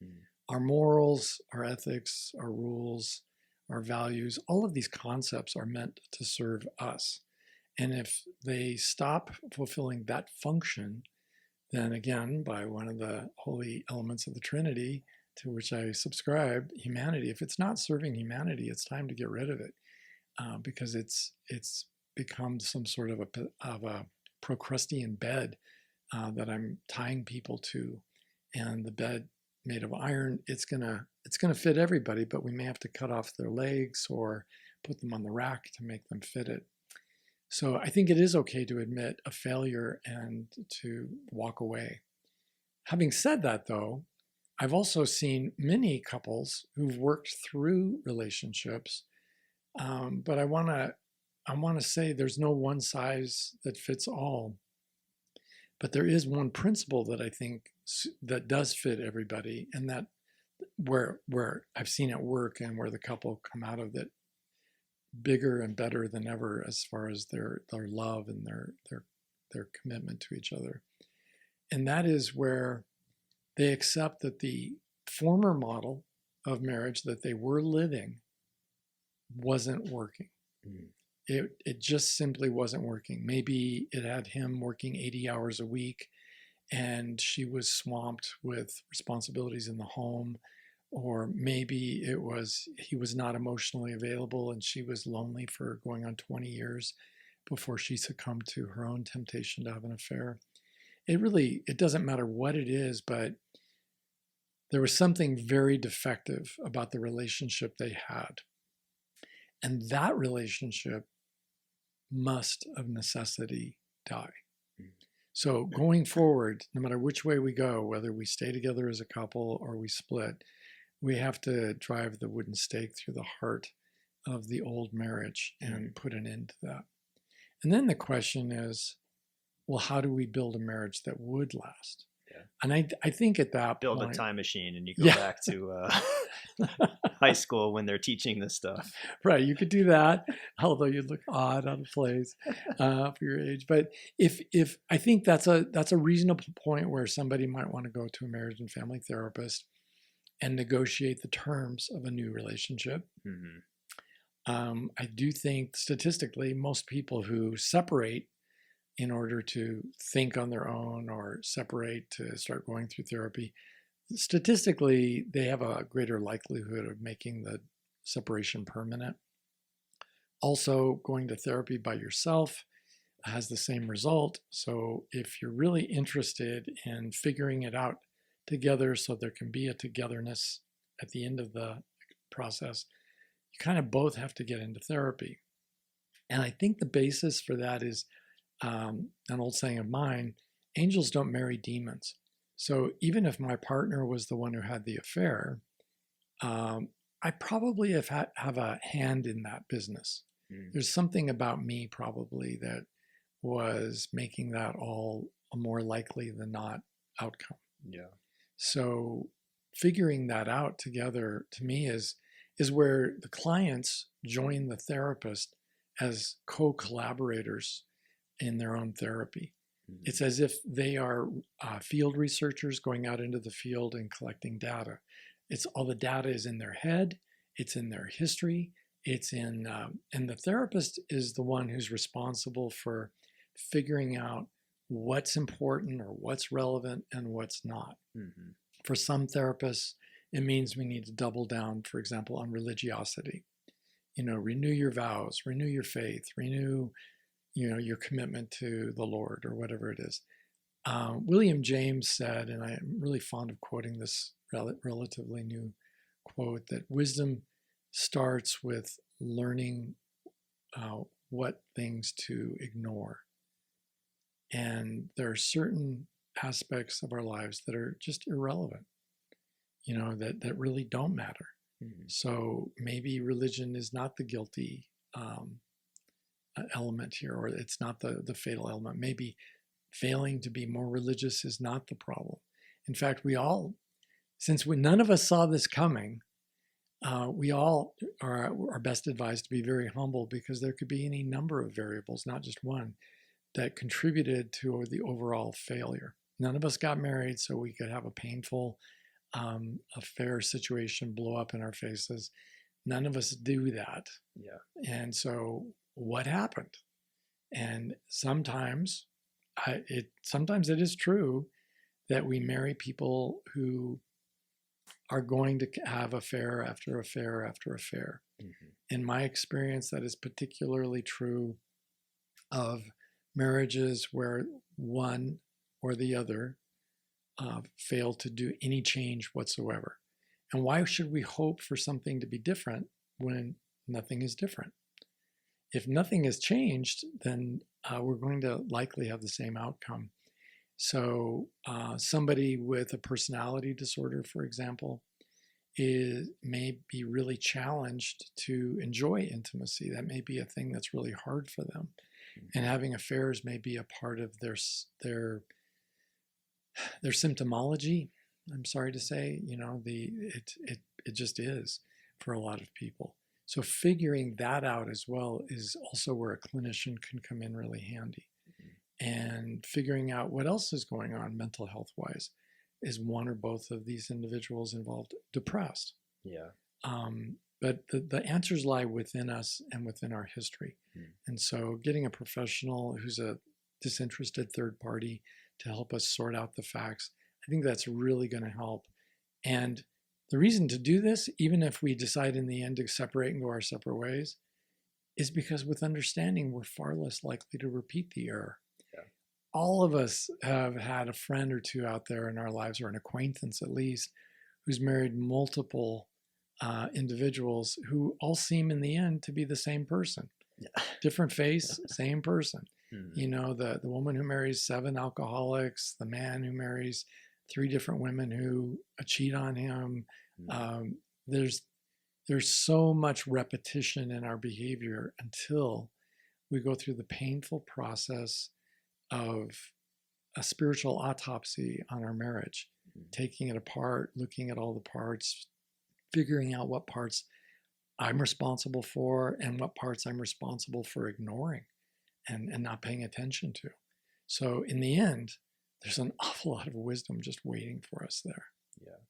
Mm. Our morals, our ethics, our rules, our values, all of these concepts are meant to serve us. And if they stop fulfilling that function, then again, by one of the holy elements of the Trinity, to which I subscribe, humanity, if it's not serving humanity, it's time to get rid of it, because it's become some sort of a Procrustean bed that I'm tying people to, and the bed made of iron, it's gonna fit everybody, but we may have to cut off their legs or put them on the rack to make them fit it. So I think it is okay to admit a failure and to walk away. Having said that, though, I've also seen many couples who've worked through relationships, but I want to say there's no one size that fits all. But there is one principle that I think that does fit everybody, and that where I've seen it work and where the couple come out of it bigger and better than ever as far as their love and their commitment to each other. And that is where they accept that the former model of marriage that they were living wasn't working. Mm. It just simply wasn't working. Maybe it had him working 80 hours a week and she was swamped with responsibilities in the home. Or maybe he was not emotionally available and she was lonely for going on 20 years before she succumbed to her own temptation to have an affair. It doesn't matter what it is, but there was something very defective about the relationship they had. And that relationship must of necessity die. So going forward, no matter which way we go, whether we stay together as a couple or we split, we have to drive the wooden stake through the heart of the old marriage and put an end to that. And then the question is, well, how do we build a marriage that would last? Yeah. And I think at that build point, a time machine and you go back to high school when they're teaching this stuff. Right, you could do that, although you'd look odd out of place for your age. But if I think that's a reasonable point where somebody might want to go to a marriage and family therapist and negotiate the terms of a new relationship. Mm-hmm. I do think statistically, most people who separate in order to think on their own or separate to start going through therapy, statistically, they have a greater likelihood of making the separation permanent. Also, going to therapy by yourself has the same result. So if you're really interested in figuring it out together so there can be a togetherness at the end of the process, you kind of both have to get into therapy. And I think the basis for that is an old saying of mine: angels don't marry demons. So even if my partner was the one who had the affair, I probably have a hand in that business. Mm. There's something about me probably that was making that all a more likely than not outcome. Yeah. So figuring that out together, to me, is where the clients join the therapist as co-collaborators in their own therapy. Mm-hmm. It's as if they are field researchers going out into the field and collecting data. It's all the data is in their head, it's in their history, it's in, and the therapist is the one who's responsible for figuring out what's important or what's relevant and what's not. Mm-hmm. For some therapists, it means we need to double down, for example, on religiosity. Renew your vows, renew your faith, renew, your commitment to the Lord or whatever it is. William James said, and I'm really fond of quoting this relatively new quote, that wisdom starts with learning what things to ignore. And there are certain aspects of our lives that are just irrelevant, that really don't matter. Mm-hmm. So maybe religion is not the guilty element here, or it's not the fatal element. Maybe failing to be more religious is not the problem. In fact, none of us saw this coming, we all are best advised to be very humble, because there could be any number of variables, not just one, that contributed to the overall failure. None of us got married so we could have a painful affair situation blow up in our faces. None of us do that. Yeah. And so what happened? And sometimes it is true that we marry people who are going to have affair after affair after affair. Mm-hmm. In my experience, that is particularly true of marriages where one or the other failed to do any change whatsoever. And why should we hope for something to be different when nothing is different? If nothing has changed, then we're going to likely have the same outcome. So somebody with a personality disorder, for example, may be really challenged to enjoy intimacy. That may be a thing that's really hard for them. Mm-hmm. And having affairs may be a part of their symptomology. I'm sorry to say, it just is for a lot of people. So figuring that out as well is also where a clinician can come in really handy. And figuring out what else is going on mental health wise. Is one or both of these individuals involved depressed? Yeah. But the answers lie within us and within our history. And so getting a professional who's a disinterested third party to help us sort out the facts, I think that's really going to help. And the reason to do this, even if we decide in the end to separate and go our separate ways, is because with understanding, we're far less likely to repeat the error. All of us have had a friend or two out there in our lives, or an acquaintance at least, who's married multiple individuals who all seem in the end to be the same person. Yeah. Different face, same person. Mm-hmm. The woman who marries 7 alcoholics, the man who marries 3 different women who cheat on him. Mm-hmm. There's so much repetition in our behavior until we go through the painful process of a spiritual autopsy on our marriage, taking it apart, looking at all the parts, figuring out what parts I'm responsible for and what parts I'm responsible for ignoring and not paying attention to. So in the end, there's an awful lot of wisdom just waiting for us there. Yeah.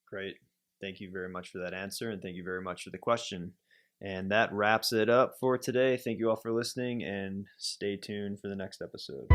Great. Thank you very much for that answer, and thank you very much for the question. And that wraps it up for today. Thank you all for listening, and stay tuned for the next episode.